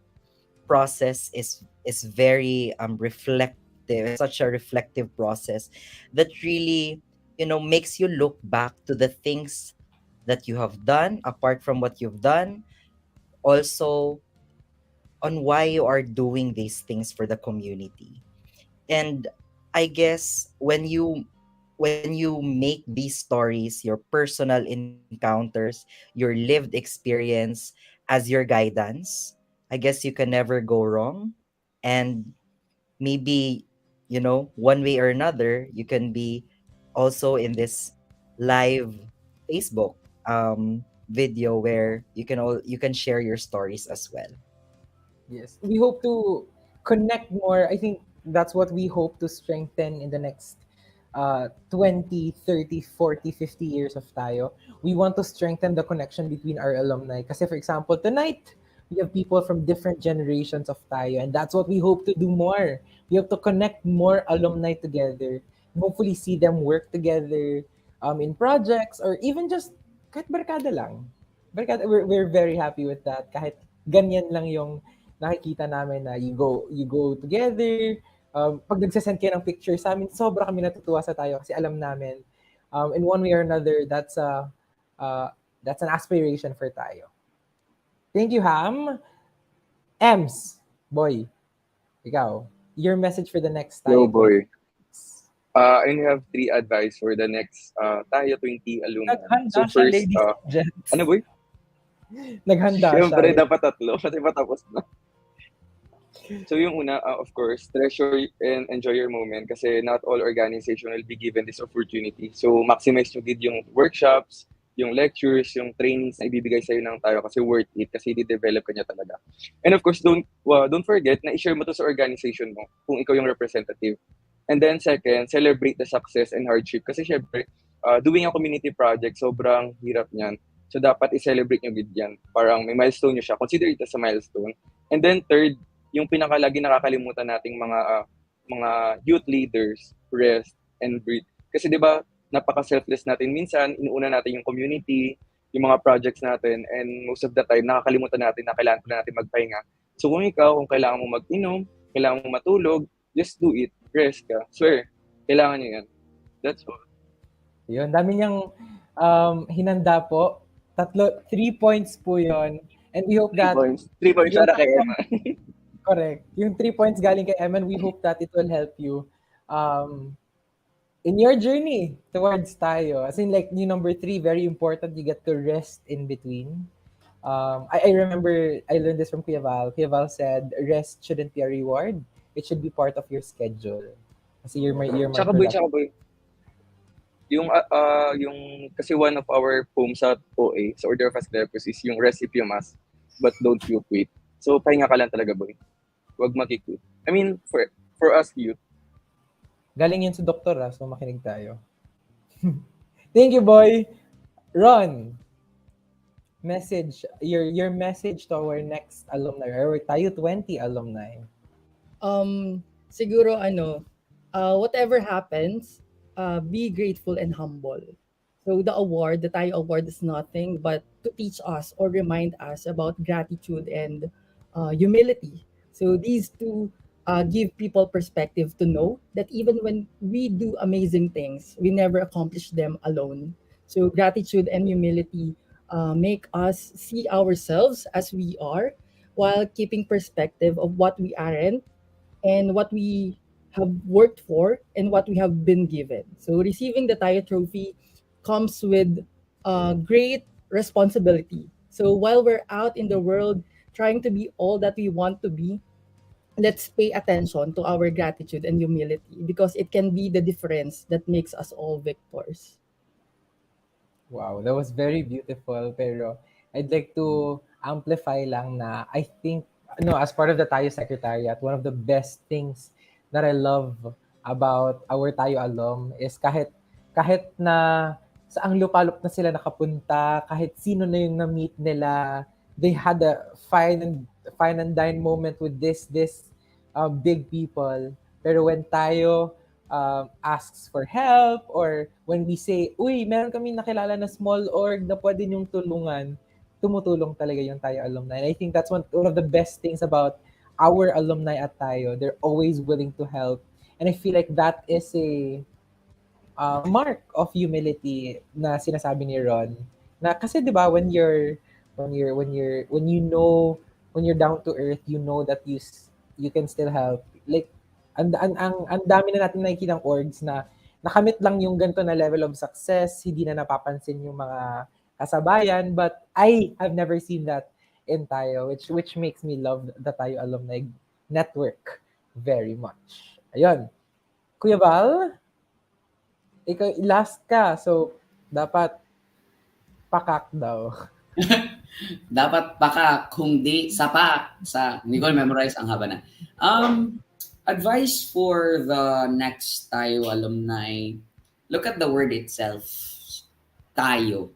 process is very reflective. It's such a reflective process that really, makes you look back to the things that you have done apart from what you've done, also on why you are doing these things for the community. And I guess when you make these stories, your personal encounters, your lived experience as your guidance, I guess you can never go wrong. And maybe, one way or another, you can be also in this live Facebook video where you can share your stories as well. Yes. We hope to connect more. I think that's what we hope to strengthen in the next 20, 30, 40, 50 years of tayo. We want to strengthen the connection between our alumni. Kasi for example, tonight, we have people from different generations of tayo. And that's what we hope to do more. We have to connect more alumni together. And hopefully see them work together in projects or even just kahit barkada lang. Barkada, we're very happy with that. Kahit ganyan lang yung nakikita namin na you go together. Pag nagsasend kayo ng picture sa amin, sobra kami natutuwa sa tayo kasi alam namin in one way or another that's an aspiration for tayo. Thank you, Ham. Ems, boy, ikaw, your message for the next Yo, tayo. boy. I have 3 advice for the next Tayo 20 alumni. Naghanda So siya, first, ladies and gents. ano boy? Naghanda siya. Siyempre, dapat 3 kasi patapos na. So yung una, of course, treasure and enjoy your moment kasi not all organization will be given this opportunity. So maximize nyo gid yung workshops, yung lectures, yung trainings na ibibigay sa'yo ng tayo kasi worth it kasi i-develop ka niya talaga. And of course, don't forget na i-share mo to sa organization mo kung ikaw yung representative. And then second, celebrate the success and hardship kasi syempre, doing a community project, sobrang hirap niyan. So dapat i-celebrate nyo gid yan. Parang may milestone nyo siya. Consider it as a milestone. And then third, yung pinakalagi nakakalimutan nating mga youth leaders, rest and breathe. Kasi 'di ba, napaka-selfless natin minsan, inuuna natin yung community, yung mga projects natin, and most of the time nakakalimutan natin na kailangan pa natin magpahinga. So kung kailangan mo mag-inom, kailangan mo matulog, just do it. Rest ka. Swear, kailangan niyo 'yan. That's all. Yun, dami niyang hinanda po. 3 points po yon. And we hope 3 that points. 3 points para kay Emma. correct. Yung 3 points galing kay Emman, we hope that it will help you in your journey towards tayo. As in like, yung number 3, very important, you get to rest in between. I remember, I learned this from Kuya Val. Kuya Val said, rest shouldn't be a reward. It should be part of your schedule. Kasi you're more Tsaka boy. Yung kasi one of our poems sa OA, sa Order of Asclepius is yung rest if you must, but don't you quit. So pahinga ka lang talaga boy. Huwag mag-quit. I mean, for us youth. Galing yun sa doktor so makinig tayo. Thank you, boy. Ron, your message to our next alumni, or tayo 20 alumni. Siguro whatever happens, be grateful and humble. So the Tayo Award is nothing but to teach us or remind us about gratitude and humility. So these two give people perspective to know that even when we do amazing things, we never accomplish them alone. So gratitude and humility make us see ourselves as we are while keeping perspective of what we aren't and what we have worked for and what we have been given. So receiving the Tayo Trophy comes with great responsibility. So while we're out in the world trying to be all that we want to be, let's pay attention to our gratitude and humility because it can be the difference that makes us all victors. Wow, that was very beautiful. Pero I'd like to amplify lang na I think, as part of the Tayo Secretariat, one of the best things that I love about our Tayo alum is kahit na saang lupalop na sila nakapunta, kahit sino na yung na-meet nila, they had a fine and dine moment with this big people. Pero when tayo asks for help, or when we say, uy, meron kami nakilala na small org na pwede niyong tulungan, tumutulong talaga yung Tayo alumni. And I think that's one of the best things about our alumni at Tayo. They're always willing to help. And I feel like that is a mark of humility na sinasabi ni Ron. Na kasi 'di ba when you're down to earth, you know that you can still help. Like ang dami na natin nakikitang orgs na nakamit lang yung ganito na level of success, hindi na napapansin yung mga kasabayan, but I have never seen that in Tayo, which makes me love the Tayo Alumni Network very much. Ayun. Kuya Val, ikaw last ka, so dapat pakak daw. Dapat baka kung di hindi ko memorize ang haba na. Advice for the next Tayo alumni, look at the word itself. Tayo.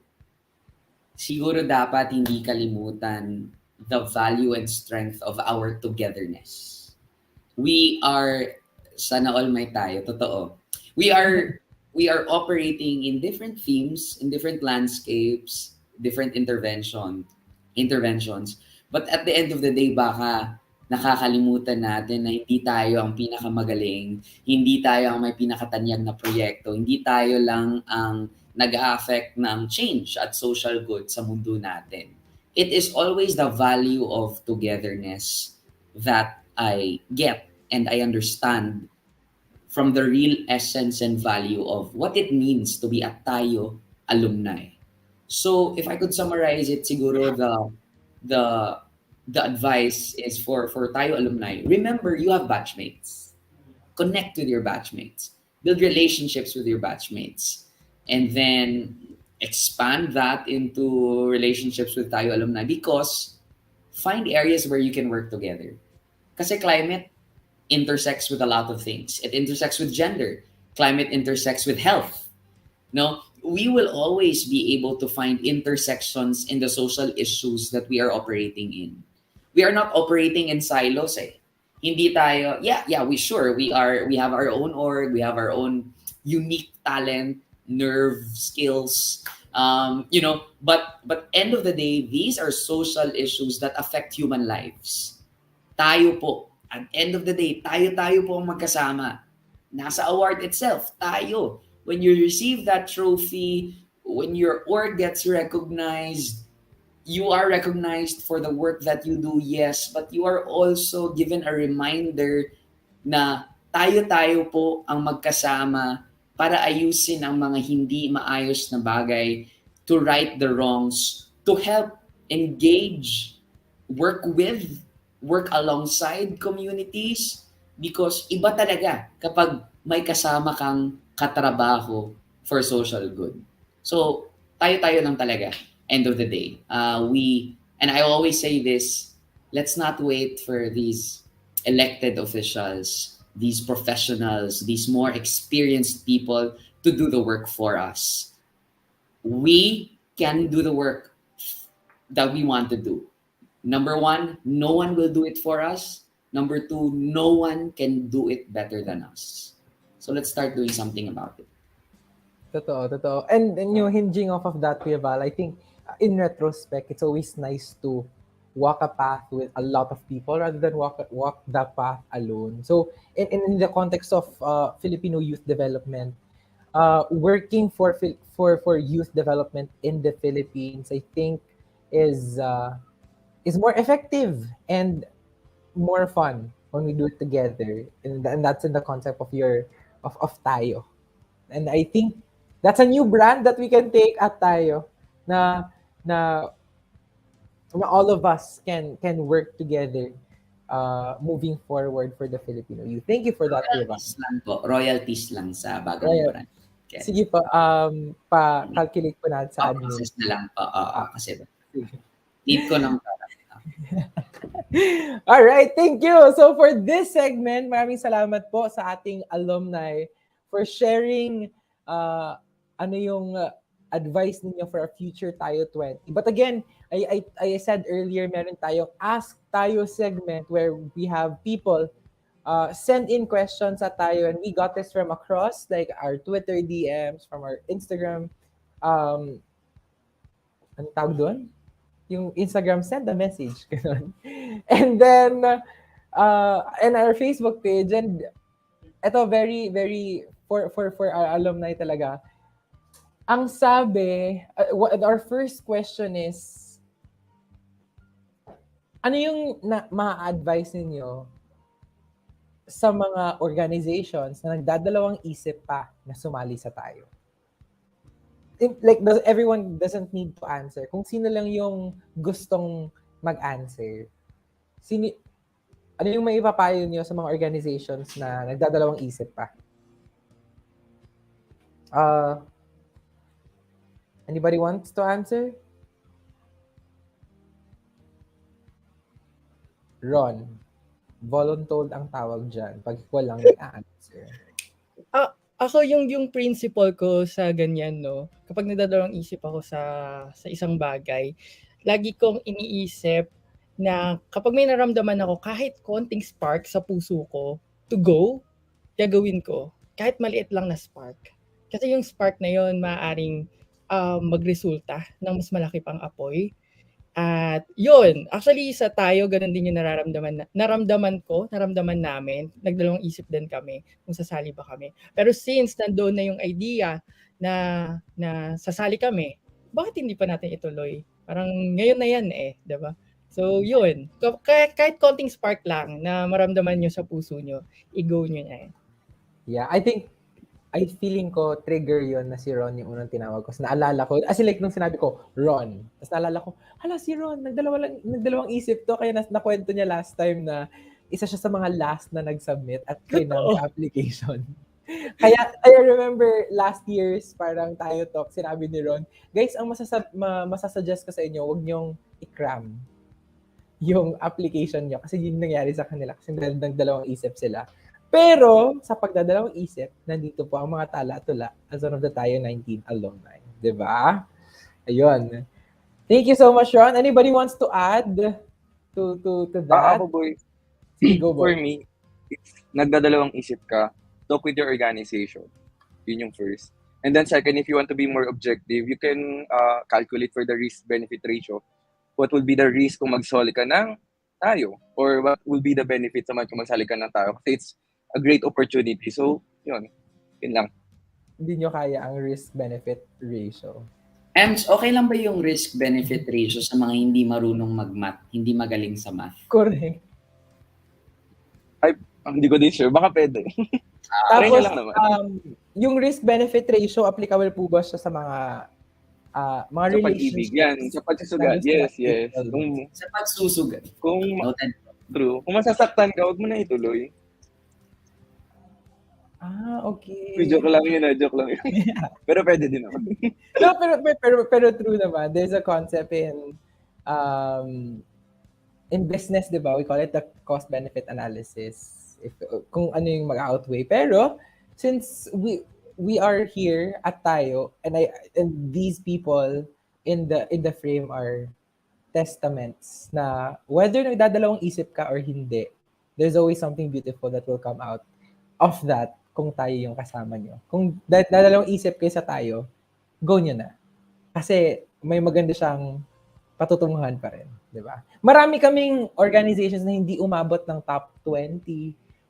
Siguro dapat hindi kalimutan the value and strength of our togetherness. We are, sana all may tayo, totoo. We are operating in different themes, in different landscapes, different interventions. But at the end of the day, baka nakakalimutan natin na hindi tayo ang pinakamagaling, hindi tayo ang may pinakatanyag na proyekto, hindi tayo lang ang nag-a-affect ng change at social good sa mundo natin. It is always the value of togetherness that I get and I understand from the real essence and value of what it means to be a Tayo alumni. So if I could summarize it, siguro the advice is for Tayo alumni. Remember, you have batchmates. Connect with your batchmates. Build relationships with your batchmates. And then expand that into relationships with Tayo alumni, because find areas where you can work together. Kasi climate intersects with a lot of things. It intersects with gender. Climate intersects with health. No, we will always be able to find intersections in the social issues that we are operating in. We are not operating in silos eh. Hindi tayo, we have our own org, we have our own unique talent, nerve, skills, but end of the day, these are social issues that affect human lives. Tayo po, at end of the day, tayo po ang magkasama. Nasa award itself, tayo. When you receive that trophy, when your org gets recognized, you are recognized for the work that you do, yes, but you are also given a reminder na tayo po ang magkasama para ayusin ang mga hindi maayos na bagay, to right the wrongs, to help engage, work alongside communities, because iba talaga kapag may kasama kang katrabaho for social good. So, tayo lang talaga, end of the day. And I always say this, let's not wait for these elected officials, these professionals, these more experienced people to do the work for us. We can do the work that we want to do. Number one, no one will do it for us. Number two, no one can do it better than us. So let's start doing something about it. Totoo. And yung hinging off of that, Kuya Val, I think in retrospect, it's always nice to walk a path with a lot of people rather than walk the path alone. So in the context of Filipino youth development, working for youth development in the Philippines, I think is more effective and more fun when we do it together, and that's in the concept of tayo. And I think that's a new brand that we can take at tayo, na all of us can work together moving forward for the Filipino youth. Thank you for that, Eva. Royalties lang sa bagong brand. Okay. Sige pa, pa-calculate ko na sa admin. Process na lang pa. Kasi need ko ng All right, thank you. So for this segment, maraming salamat po sa ating alumni for sharing ano yung advice ninyo for a future tayo 20. But again, I said earlier, meron tayong Ask Tayo segment where we have people send in questions at tayo, and we got this from across like our Twitter DMs, from our Instagram, ano tawag doon? Yung Instagram, send a message. Ganun. And then, and our Facebook page, and ito very, very, for our alumni talaga, ang sabi, our first question is, ano yung ma-advise ninyo sa mga organizations na nagdadalawang isip pa na sumali sa tayo? Like, everyone doesn't need to answer. Kung sino lang yung gustong mag-answer. Ano yung may ipapayo niyo sa mga organizations na nagdadalawang isip pa? Anybody wants to answer? Ron, voluntold ang tawag dyan pag walang may-answer. Ako yung principle ko sa ganyan, no, kapag nadadalawang isip ako sa isang bagay, lagi kong iniisip na kapag may naramdaman ako kahit konting spark sa puso ko to go, gagawin ko. Kahit maliit lang na spark. Kasi yung spark na yon maaaring magresulta ng mas malaki pang apoy. At yun, actually sa tayo, ganun din yung naramdaman namin, nagdalawang isip din kami kung sasali ba kami. Pero since nandoon na yung idea na sasali kami, bakit hindi pa natin ituloy? Parang ngayon na yan di ba? So yun, kahit konting spark lang na maramdaman nyo sa puso nyo, i-go nyo na yan. Yeah, I feeling ko, trigger yon na si Ron yung unang tinawag ko. So, naalala ko, as in like nung sinabi ko, Ron. Tapos naalala ko, hala si Ron, nagdalawang isip to. Kaya nakwento niya last time na isa siya sa mga last na nag-submit at clinang application. Kaya I remember last year's parang tayo talk, sinabi ni Ron, guys, ang masasuggest ko sa inyo, huwag niyong i-cram yung application niyo kasi yun nangyari sa kanila kasi nagdalawang isip sila. Pero, sa pagdadalawang isip, nandito po ang mga tala-tula as one of the Tayo 19 alumni. Diba? Ayun. Thank you so much, Ron. Anybody wants to add to that? Ako, boy. Sige, go, boy. For me, if nagdadalawang isip ka, talk with your organization. Yun yung first. And then second, if you want to be more objective, you can calculate for the risk-benefit ratio. What will be the risk kung magsoli ka ng tayo? Or what will be the benefit sa kung magsali ka ng tayo? Kasi it's a great opportunity. So, yun lang. Hindi nyo kaya ang risk-benefit ratio. Ems, okay lang ba yung risk-benefit ratio sa mga hindi marunong mag-math, hindi magaling sa math? Correct. Ay, hindi ko din sure. Baka pwede. Tapos, lang naman. Yung risk-benefit ratio, applicable po ba siya sa mga sa relationships? pag-ibig. Yan, sa pagsusugat. Yes. Sa pagsusugat. True. Kung masasaktan ka, huwag mo na ituloy. Okay. Joke lang yun. Pero pwede din naman. No, pero true naman. There's a concept in business, di ba? We call it the cost-benefit analysis. Kung ano yung mag-outweigh. Pero, since we are here at tayo, and these people in the frame are testaments na whether nagdadalawang isip ka or hindi, there's always something beautiful that will come out of that kung tayo yung kasama nyo. Kung dadalawang isip kayo sa tayo, go nyo na. Kasi may maganda siyang patutunguhan pa rin. Di ba? Marami kaming organizations na hindi umabot ng top 20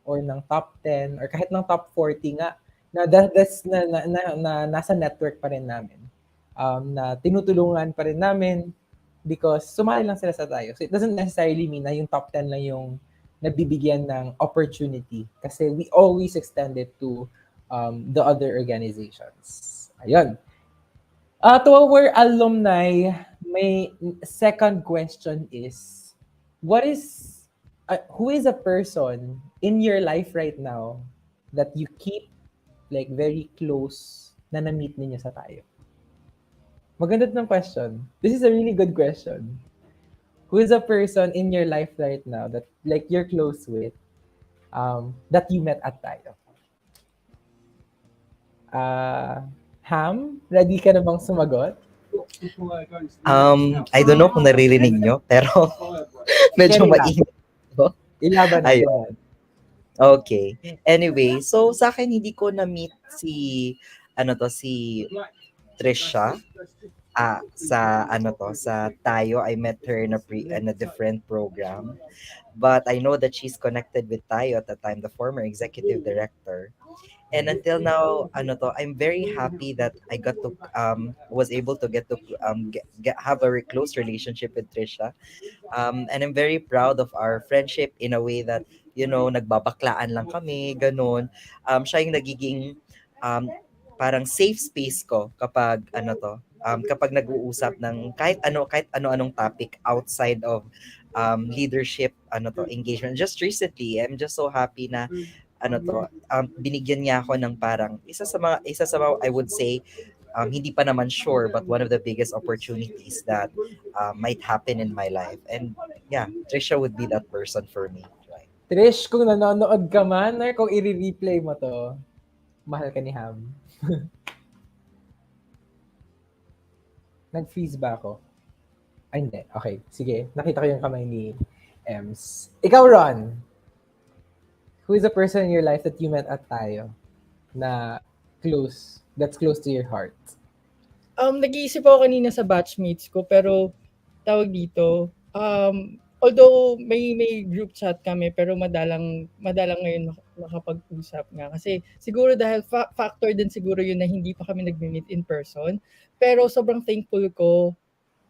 or ng top 10 or kahit ng top 40 nga na nasa network pa rin namin. Na tinutulungan pa rin namin because sumali lang sila sa tayo. So it doesn't necessarily mean na yung top 10 lang yung nabibigyan ng opportunity kasi we always extend it to the other organizations. Ayun. To our alumni, my second question is, who is a person in your life right now that you keep like very close na na-meet ninyo sa tayo? Maganda ng question. This is a really good question. who is a person in your life right now that like you're close with, that you met at tayo? Ham, ready ka na bang sumagot? I don't know kung naririnig nyo, pero medyo Carry lang. mainit. No? Ilaban natin Ayun. yan. Okay. Anyway, so sa akin hindi ko na-meet si Trisha sa Tayo. I met her in a different program. But I know that she's connected with Tayo at the time, the former executive director. And until now, I'm very happy that I got to was able to get to have a very close relationship with Trisha. And I'm very proud of our friendship in a way that, nagbabaklaan lang kami, ganun. Siya yung nagiging um, parang safe space ko kapag nag-uusap ng kahit ano-anong topic outside of engagement. Just recently, I'm just so happy na binigyan niya ako ng parang isa sa mga I would say hindi pa naman sure, but one of the biggest opportunities that might happen in my life. And yeah, Trisha would be that person for me. Right? Trish, kung nanonood ka man or kung i-replay mo to, mahal ka ni Ham. Nag-freeze ba ako? Ay, hindi. Okay, sige. Nakita ko yung kamay ni Ems. Ikaw, Ron. Who is a person in your life that you met at tayo na that's close to your heart? Nag-iisip ako kanina sa batchmates ko, pero tawag dito, although may group chat kami, pero madalang ngayon makapag-usap nga. Kasi siguro dahil factor din siguro yun na hindi pa kami nag-meet in person. Pero sobrang thankful ko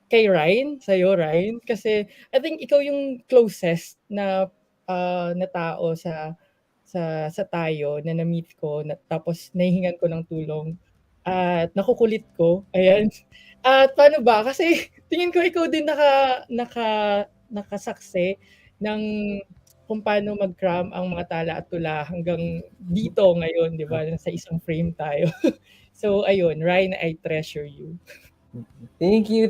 kay Ryan, sa'yo Ryan, kasi I think ikaw yung closest na tao sa tayo na na-meet ko, tapos nahihingan ko ng tulong at nakukulit ko. Ayan. At paano ba? Kasi tingin ko ikaw din nakasaksi ng kung paano mag-cram ang mga tala at tula hanggang dito ngayon, di ba? Sa isang frame tayo. So, ayun, Ryan, I treasure you. Thank you.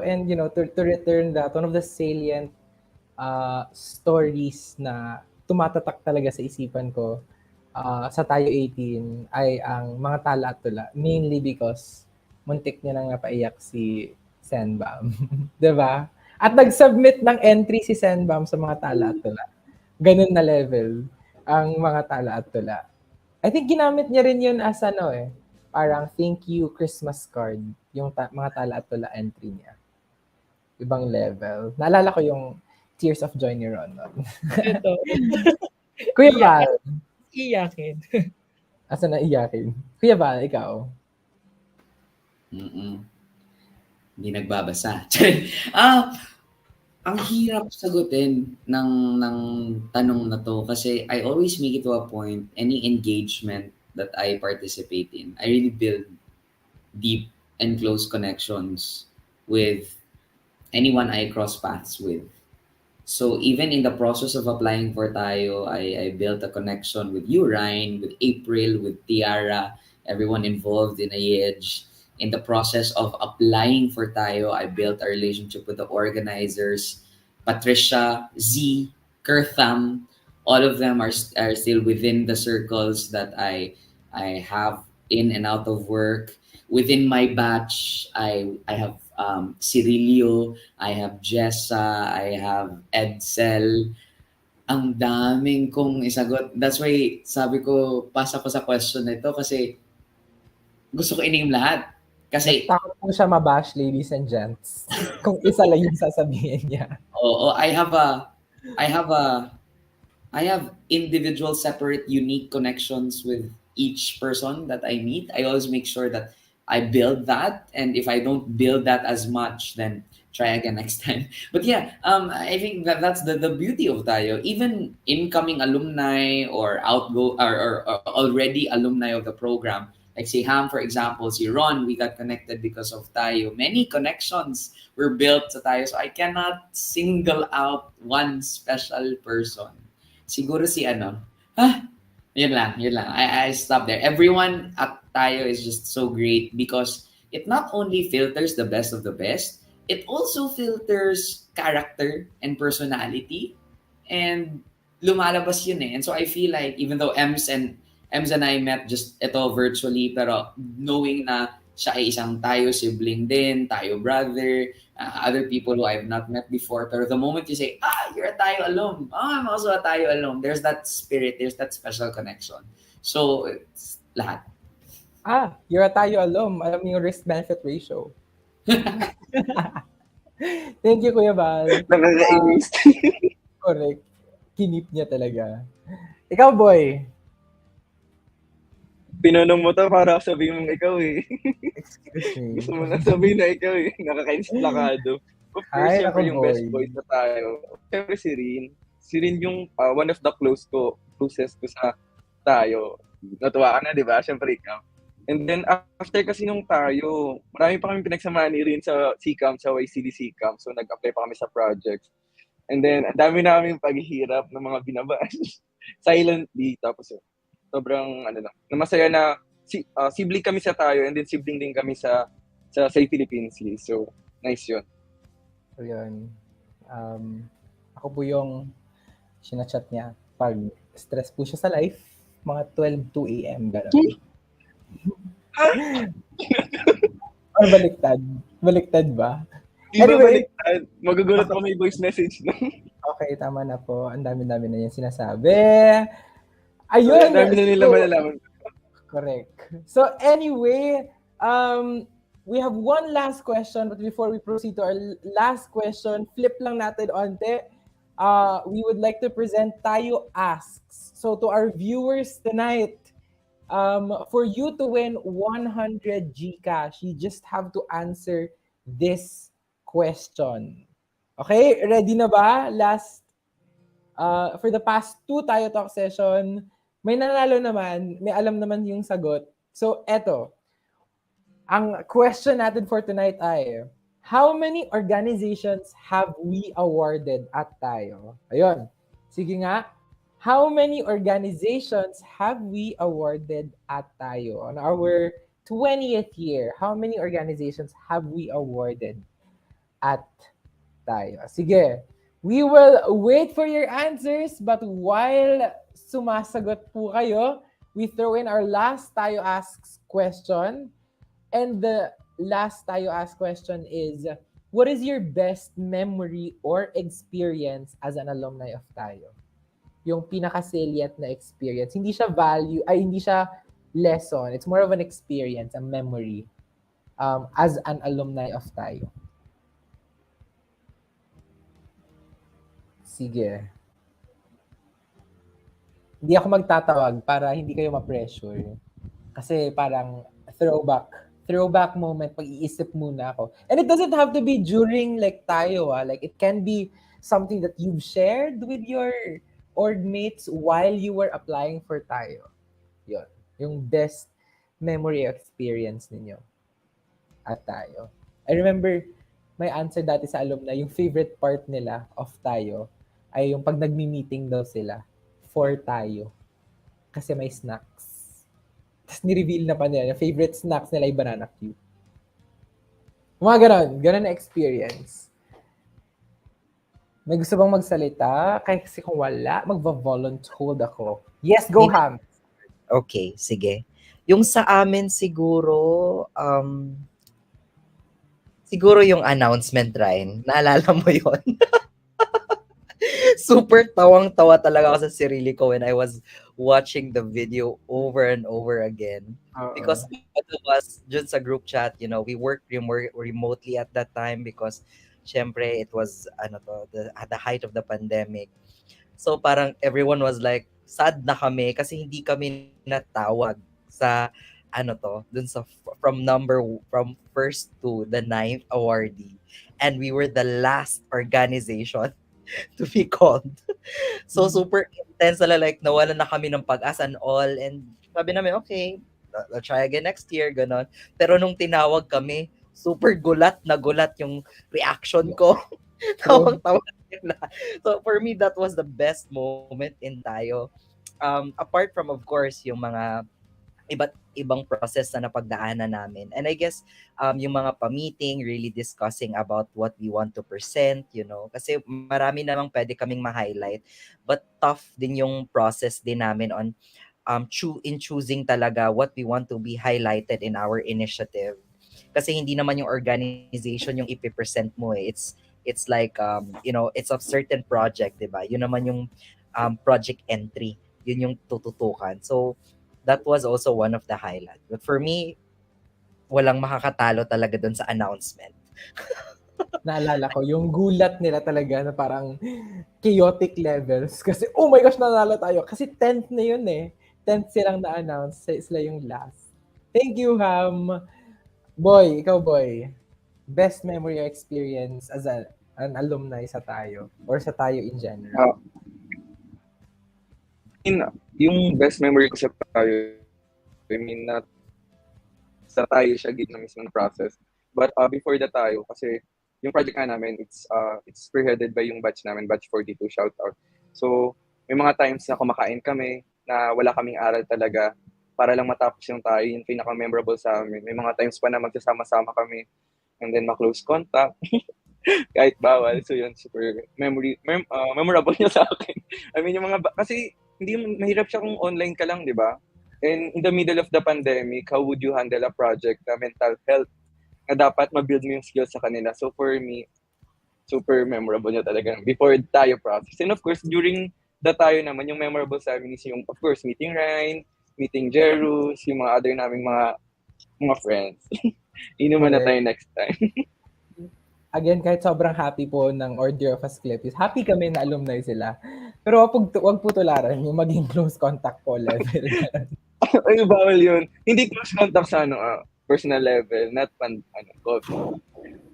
And, to return that, one of the salient stories na tumatatak talaga sa isipan ko sa Tayo 18 ay ang mga tala at tula. Mainly because muntik niya nang napaiyak si Senbam. Diba? At nag-submit ng entry si Senbam sa mga tala at tula. Ganun na level ang mga tala at tula. I think ginamit niya rin yun as parang thank you Christmas card, yung mga tala at tula entry niya. Ibang level. Naalala ko yung Tears of Joy ni Ron. Ito. Kuya Val. Iyakin. Asa na iyakin? Kuya Val, ikaw? Hindi nagbabasa. Ang hirap sagutin ng tanong na to kasi I always make it to a point, any engagement that I participate in, I really build deep and close connections with anyone I cross paths with. So even in the process of applying for Tayo, I built a connection with you, Ryan, with April, with Tiara, everyone involved in AEDGE. In the process of applying for Tayo, I built a relationship with the organizers, Patricia, Z, Kirtham. All of them are still within the circles that I have in and out of work. Within my batch, I have Cirilio, I have Jessa, I have Edsel. Ang daming kong isagot. That's why sabi ko, pasa ko sa question na ito kasi gusto ko i-name lahat. Kasi takot po siya mabash, ladies and gents. Kung isa lang yung sasabihin niya. Oo, I have individual, separate, unique connections with each person that I meet. I always make sure that I build that, and if I don't build that as much, then try again next time. But yeah, I think that's the beauty of Tayo. Even incoming alumni or already alumni of the program, like si Ham, for example, si Ron, we got connected because of Tayo. Many connections were built sa Tayo, so I cannot single out one special person. Siguro si yun lang. I stop there. Everyone at Tayo is just so great because it not only filters the best of the best, it also filters character and personality, and lumalabas yun eh. And so I feel like even though Ems and I met just ito virtually, pero knowing na siya ay isang tayo sibling din, tayo brother, other people who I've not met before, pero the moment you say, you're a tayo alum, I'm also a tayo alum, there's that spirit, there's that special connection. So, it's lahat. You're a tayo alum. Alam mo yung risk-benefit ratio. Thank you, Kuya Val. Nakakainis. Correct. Kinip niya talaga. Ikaw, boy. Pinanong mo to para sabihin mong ikaw eh. Excuse me. Gusto mo na sabihin na ikaw eh. Nakakainis plakado. Of course, Ay, syempre ako, yung boy. best boy na tayo. Syempre si Rin. Si Rin yung one of the closest ko sa tayo. Natuwa ka na, di ba? Syempre ikaw. And then after kasi nung tayo, marami pa kami pinagsamahan ni Rin sa CCAM, sa YCD CCAM. So nag-apply pa kami sa projects. And then, ang dami namin paghihirap ng mga binabaan. Silently. Tapos sobrang masaya na sibling kami sa tayo and then sibling din kami sa Philippines. So, nice yun. So, yun. Ako po yung sinachat niya pag stress po siya sa life, mga 12 a.m. gano'n. Or baliktad? Baliktad ba? Di ba Anyway. baliktad? Magugulat ako may voice message na. Okay, tama na po. Ang dami-dami na yung sinasabi. Ayun. Ang dami na nila malalaman. Correct. So anyway, we have one last question, but before we proceed to our last question, flip lang natin onte. We would like to present Tayo Asks. So to our viewers tonight, for you to win 100 Gcash, you just have to answer this question. Okay, ready na ba? For the past 2 Tayo Talk session, may nanalo naman, may alam naman yung sagot. So eto, ang question natin for tonight ay, how many organizations have we awarded at Tayo? Ayun, sige nga. How many organizations have we awarded at Tayo? On our 20th year, how many organizations have we awarded at Tayo? Sige, we will wait for your answers, but while sumasagot po kayo, we throw in our last Tayo Asks question. And the last Tayo Asks question is, what is your best memory or experience as an alumni of Tayo? Yung pinaka-salient na experience. Hindi siya hindi siya lesson. It's more of an experience, a memory as an alumni of Tayo. Sige. Hindi ako magtatawag para hindi kayo ma-pressure. Kasi parang throwback moment, pag-iisip muna ako. And it doesn't have to be during like Tayo. Like it can be something that you've shared with your org mates while you were applying for Tayo. Yun. Yung best memory experience ninyo at Tayo. I remember my answer dati sa alumni, yung favorite part nila of Tayo ay yung pag nagmi-meeting daw sila for Tayo. Kasi may snacks. Tapos ni-reveal na pa nila, yung favorite snacks nila ay banana cue. Mga ganon na experience. May gusto bang magsalita? Kasi kung wala, magva-volunteer ako. Yes, go Ham. Okay, sige. Yung sa amin siguro, siguro yung announcement, Ryan. Naalala mo yon? Super tawang-tawa talaga ako sa sarili ko when I was watching the video over and over again. Because it was just a group chat, you know, we worked remotely at that time because syempre it was at the height of the pandemic. So parang everyone was like sad na kami kasi hindi kami natawag sa dun sa from first to the 9th awardee, and we were the last organization to be called. So super intense na, like nawalan na kami ng pag-asa and all, and sabi namin okay, I'll try again next year, ganon. Pero nung tinawag kami, super gulat yung reaction ko. Tawang-tawa nila. So for me, that was the best moment in Tayo. Apart from, of course, yung mga iba't ibang process na napagdaanan namin. And I guess yung mga pa-meeting, really discussing about what we want to present, kasi marami namang pwede kaming ma-highlight. But tough din yung process din namin on in choosing talaga what we want to be highlighted in our initiative. Kasi hindi naman yung organization yung ipipresent mo eh. It's like it's a certain project, 'di ba? Yun naman yung project entry. Yun yung tututukan. So that was also one of the highlights. But for me, walang makakatalo talaga dun sa announcement. Naalala ko, yung gulat nila talaga na parang chaotic levels. Kasi, oh my gosh, nanalo tayo. Kasi 10th na yun eh. 10th silang na-announce. Sila yung last. Thank you, Ham. Boy, ikaw boy. Best memory or experience as an alumni sa tayo or sa tayo in general? Yung best memory ko sa tayo, I mean, not sa tayo siya gitna mismo ng process. But before the tayo, kasi yung project nga namin, it's spearheaded by yung batch namin, batch 42, shout out. So, may mga times na kumakain kami, na wala kaming aral talaga, para lang matapos yung tayo, yung pinaka-memorable sa amin. May mga times pa na magsasama-sama kami, and then ma-close contact, kahit bawal. So yun, super memorable niya sa akin. I mean, yung mga, kasi hindi mahirap siya kung online ka lang, di ba? And in the middle of the pandemic, how would you handle a project na mental health na dapat ma-build mo yung skills sa kanila? So for me, super memorable niya talaga before tayo process. And of course, during the tayo naman, yung memorable sa amin is yung, of course, meeting Ryan, meeting Jerus, yung mga other naming mga friends. Inuman na tayo next time. Again, kahit sobrang happy po ng Order of Asclepius, happy kami na alumni sila. Pero wag po tularan yung maging close contact po level. Ay, bawal yun. Hindi close contact sa personal level, not COVID.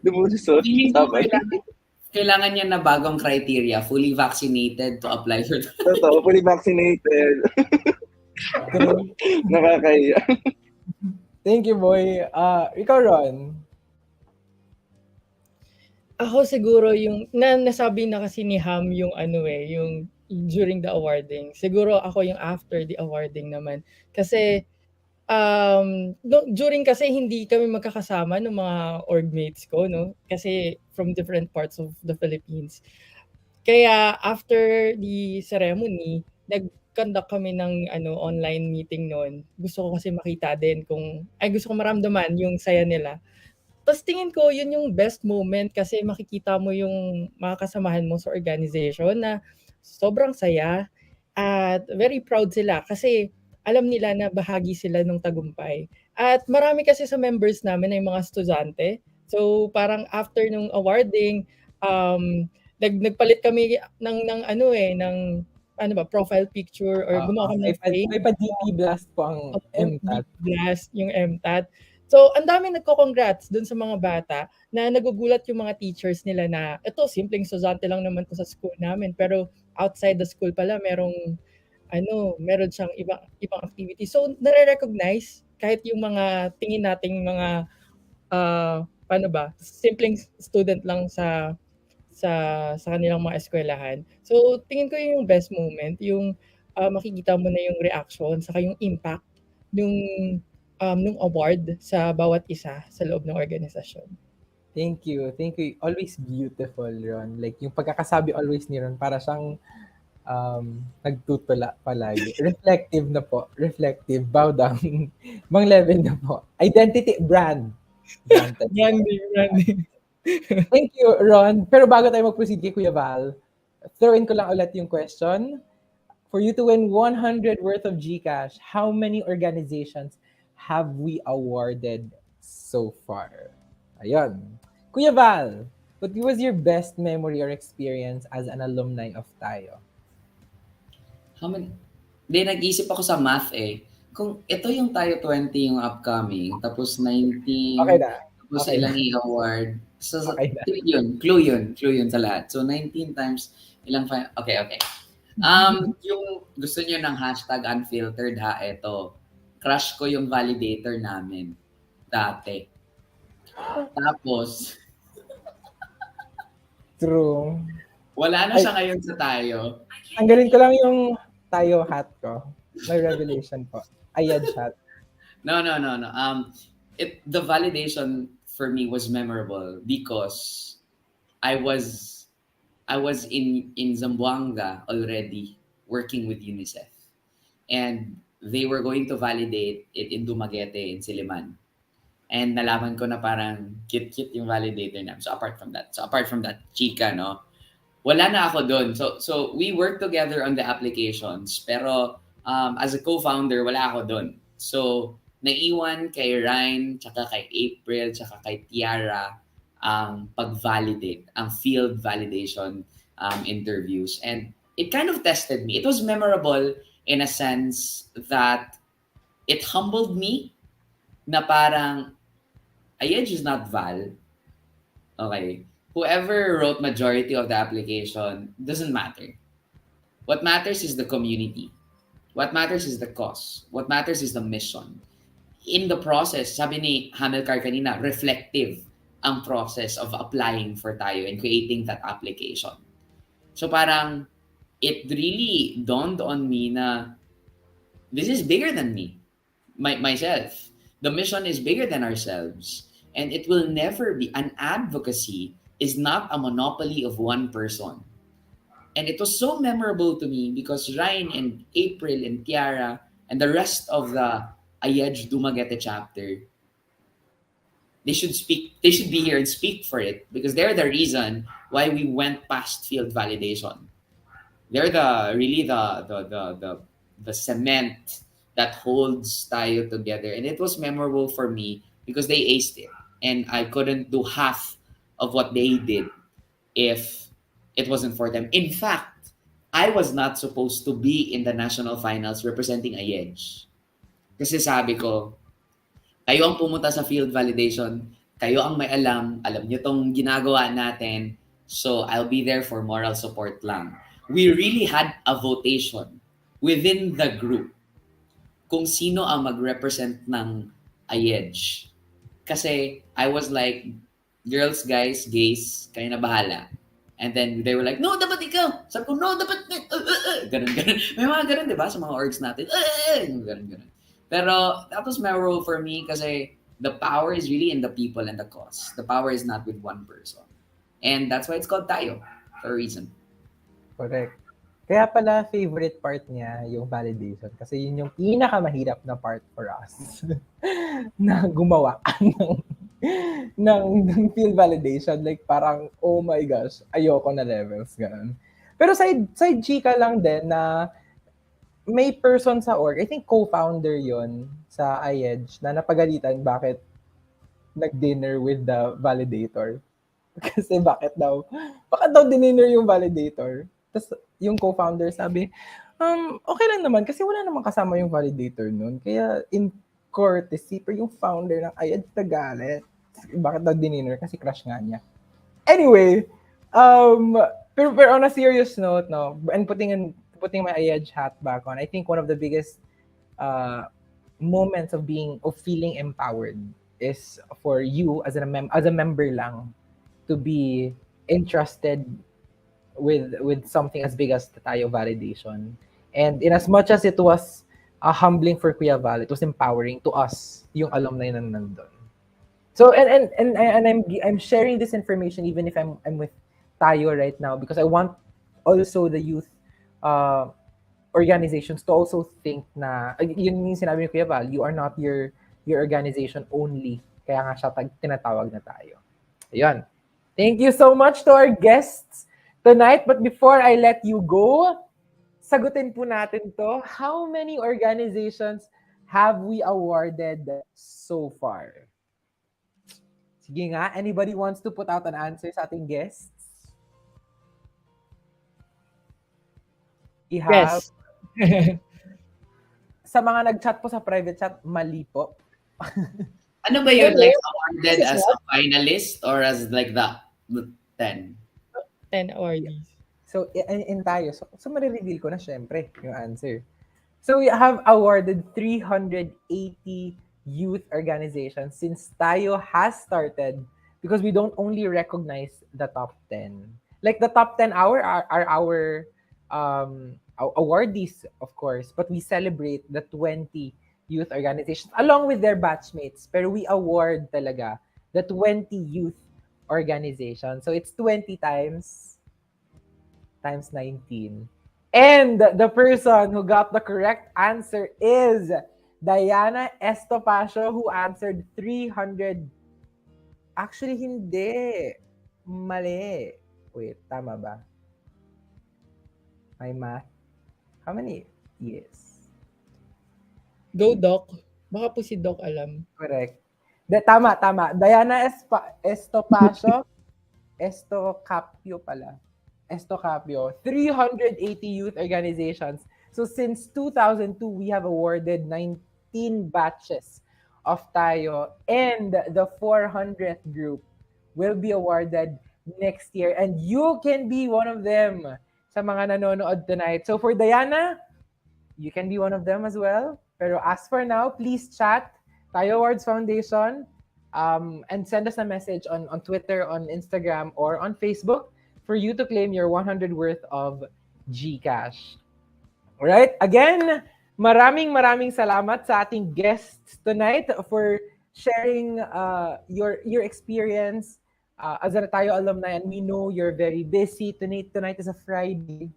Lumusot. Kailangan niya na bagong criteria, fully vaccinated to apply for that. Totoo, fully vaccinated. Nakakaya. Thank you, boy. Ikaw, Ron? Ako siguro yung nasabi na kasi ni Ham yung yung during the awarding. Siguro ako yung after the awarding naman. Kasi during kasi hindi kami magkakasama ng mga orgmates ko, no? Kasi from different parts of the Philippines. Kaya after the ceremony, nag-conduct kami ng online meeting noon. Gusto ko kasi makita din gusto ko maramdaman yung saya nila. Tapos tingin ko yun yung best moment kasi makikita mo yung mga kasamahan mo sa organization na sobrang saya at very proud sila kasi alam nila na bahagi sila ng tagumpay. At marami kasi sa members namin ay mga estudyante. So parang after nung awarding, nagpalit kami ng profile picture or gumawa kami ng frame. May pa-DP blast po ang MTAT. Blast yung MTAT. So, ang dami nagko-congrats dun sa mga bata na nagugulat yung mga teachers nila na ito, simpleng estudyante lang naman to sa school namin. Pero outside the school pala, meron siyang ibang activity. So, nare-recognize kahit yung mga tingin nating mga, simpleng student lang sa kanilang mga eskwelahan. So, tingin ko yung best moment, yung makikita mo na yung reaction, saka yung impact nung award sa bawat isa sa loob ng organisasyon. Thank you. Always beautiful, Ron. Like, yung pagkakasabi always ni Ron, para siyang nagtutula palagi. Reflective na po. Reflective. Bow down. Mang level na po. Identity, brand. Branding. Thank you, Ron. Pero bago tayo mag-proceed kay Kuya Val, throw in ko lang ulit yung question. For you to win 100 worth of GCash, how many organizations have we awarded so far? Ayun. Kuya Val, what was your best memory or experience as an alumni of tayo? Nag-isip ako sa math eh. Kung ito yung tayo 20 yung upcoming, tapos 19, Okay na. tapos Okay ilang i-award. So, Okay na. clue yun sa lahat. So, 19 times ilang okay. Yung gusto niyo ng hashtag unfiltered ha, ito. Crush ko yung validator namin dati. Tapos, True. wala na siya ngayon sa tayo. Tanggalin ko lang yung tayo hat ko. May revelation po. Ayad hat. No. The validation for me was memorable because I was I was in Zamboanga already working with UNICEF, and they were going to validate it in Dumaguete in Siliman. And nalaman ko na parang cute-cute yung validator na. So apart from that, chika, no? Wala na ako doon. So we worked together on the applications, pero as a co-founder, wala ako doon. So naiwan kay Ryan, tsaka kay April, tsaka kay Tiara ang pag-validate, ang field validation interviews. And it kind of tested me. It was memorable in a sense that it humbled me na parang, Ayej is not Val. Okay. Whoever wrote majority of the application doesn't matter. What matters is the community. What matters is the cause. What matters is the mission. In the process, sabi ni Hamilcar kanina, reflective ang process of applying for tayo and creating that application. So parang, it really dawned on me na this is bigger than me, myself. The mission is bigger than ourselves. And it will never be, an advocacy is not a monopoly of one person. And it was so memorable to me because Ryan and April and Tiara and the rest of the Ayej Dumaguete chapter, they should be here and speak for it because they're the reason why we went past field validation. They're the cement that holds tayo together. And it was memorable for me because they aced it. And I couldn't do half of what they did if it wasn't for them. In fact, I was not supposed to be in the national finals representing Ayej. Kasi sabi ko, kayo ang pumunta sa field validation, kayo ang may alam nyo tong ginagawa natin, so I'll be there for moral support lang. We really had a votation within the group kung sino ang mag-represent ng Ayej. Kasi I was like, girls, guys, gays, kayo na bahala. And then they were like, no, dapat ikaw. Sabi ko, no, dapat, ganun. May mga ganun, di ba, sa mga orgs natin. Ganun. Pero that was memorable for me kasi the power is really in the people and the cause. The power is not with one person. And that's why it's called tayo, for a reason. Correct. Kaya pala favorite part niya yung validation kasi yun yung pinakamahirap na part for us na gumawa ng field validation. Like parang, oh my gosh, ayoko na levels, ganun. Pero side chika lang din na may person sa org, I think co-founder yon sa IEDGE na napagalitan bakit nag-dinner with the validator. Kasi bakit daw dinner yung validator? Tapos yung co-founder sabi, okay lang naman kasi wala namang kasama yung validator nun. Kaya in courtesy, pero yung founder ng IEDGE nagalit. Bakit daw dinner? Kasi crush nga niya. Anyway, pero on a serious note, no, and putting my IEDGE hat back on, I think one of the biggest moments of feeling empowered is for you as a member lang to be entrusted with something as big as the tayo validation. And in as much as it was humbling for Kuya Val, it was empowering to us, yung alumni na nandun. So and I'm sharing this information even if I'm with tayo right now because I want also the youth organizations to also think na yun yung sinabi ni Kuya Val, you are not your organization only. Kaya nga siya tinatawag na tayo. Ayun. Thank you so much to our guests tonight. But before I let you go, sagutin po natin to. How many organizations have we awarded so far? Sige nga, anybody wants to put out an answer sa ating guests? Yes. Sa mga nag-chat po sa private chat, mali po. Ano ba yun? Like awarded as a finalist or as like the 10? 10 awardees. So, in tayo. So marireveal ko na syempre yung answer. So, we have awarded 380 youth organizations since tayo has started because we don't only recognize the top 10. Like the top 10 are our awardees, of course, but we celebrate the 20 youth organizations along with their batchmates. Pero we award talaga the 20 youth organizations. So it's 20 times 19. And the person who got the correct answer is Diana Estopacio, who answered 300. Actually, hindi. Mali. Wait, tama ba? My math. How many? Yes. Go, Doc. Baka po si Doc alam. Correct. Tama. Diana Estopacio. Estocapio pala. Estocapio. 380 youth organizations. So since 2002, we have awarded 19 batches of tayo, and the 400th group will be awarded next year. And you can be one of them sa mga nanonood tonight. So for Diana, you can be one of them as well. Pero as for now, please chat Tayo Awards Foundation and send us a message on Twitter, on Instagram, or on Facebook for you to claim your 100 worth of GCash. Alright? Again, maraming salamat sa ating guests tonight for sharing your experience as a Tayo alumni. And we know you're very busy. Tonight is a Friday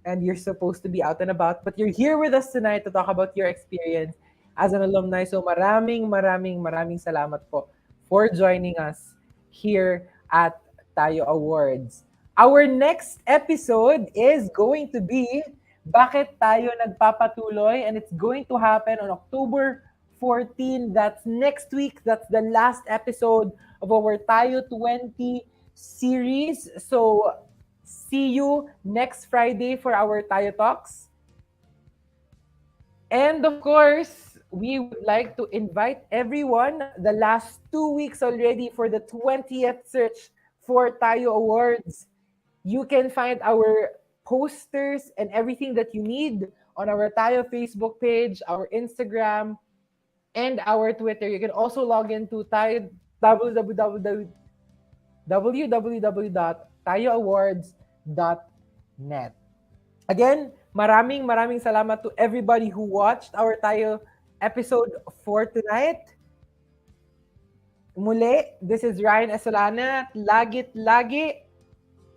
and you're supposed to be out and about. But you're here with us tonight to talk about your experience as an alumni. So maraming salamat po for joining us here at Tayo Awards. Our next episode is going to be Bakit Tayo Nagpapatuloy? And it's going to happen on October 14. That's next week. That's the last episode of our Tayo 20 series. So see you next Friday for our Tayo Talks. And of course, we would like to invite everyone, the last 2 weeks already for the 20th search for Tayo Awards. You can find our posters and everything that you need on our Tayo Facebook page, our Instagram, and our Twitter. You can also log into www.tayooawards.net. Again, maraming salamat to everybody who watched our Tayo episode for tonight. Muli, this is Ryan Esolana. Lagit lagi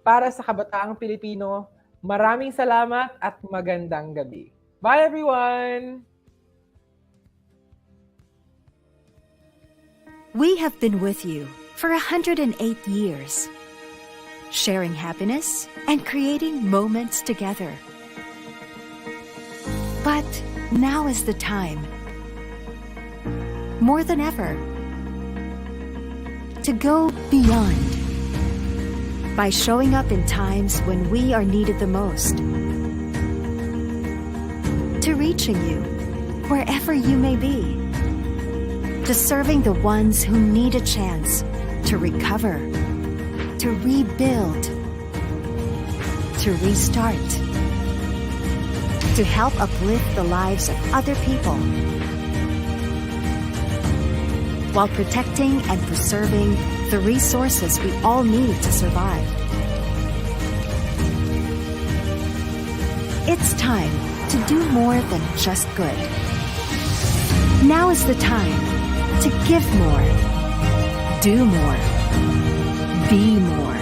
para sa kabataang Pilipino. Maraming salamat at magandang gabi. Bye everyone! We have been with you for 108 years, sharing happiness and creating moments together. But now is the time, more than ever, to go beyond by showing up in times when we are needed the most, to reaching you wherever you may be, to serving the ones who need a chance to recover, to rebuild, to restart, to help uplift the lives of other people, while protecting and preserving the resources we all need to survive. It's time to do more than just good. Now is the time to give more, do more, be more.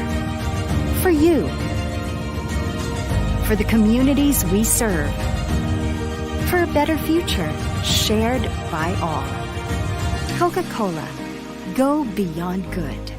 For you, for the communities we serve, for a better future shared by all. Coca-Cola, go beyond good.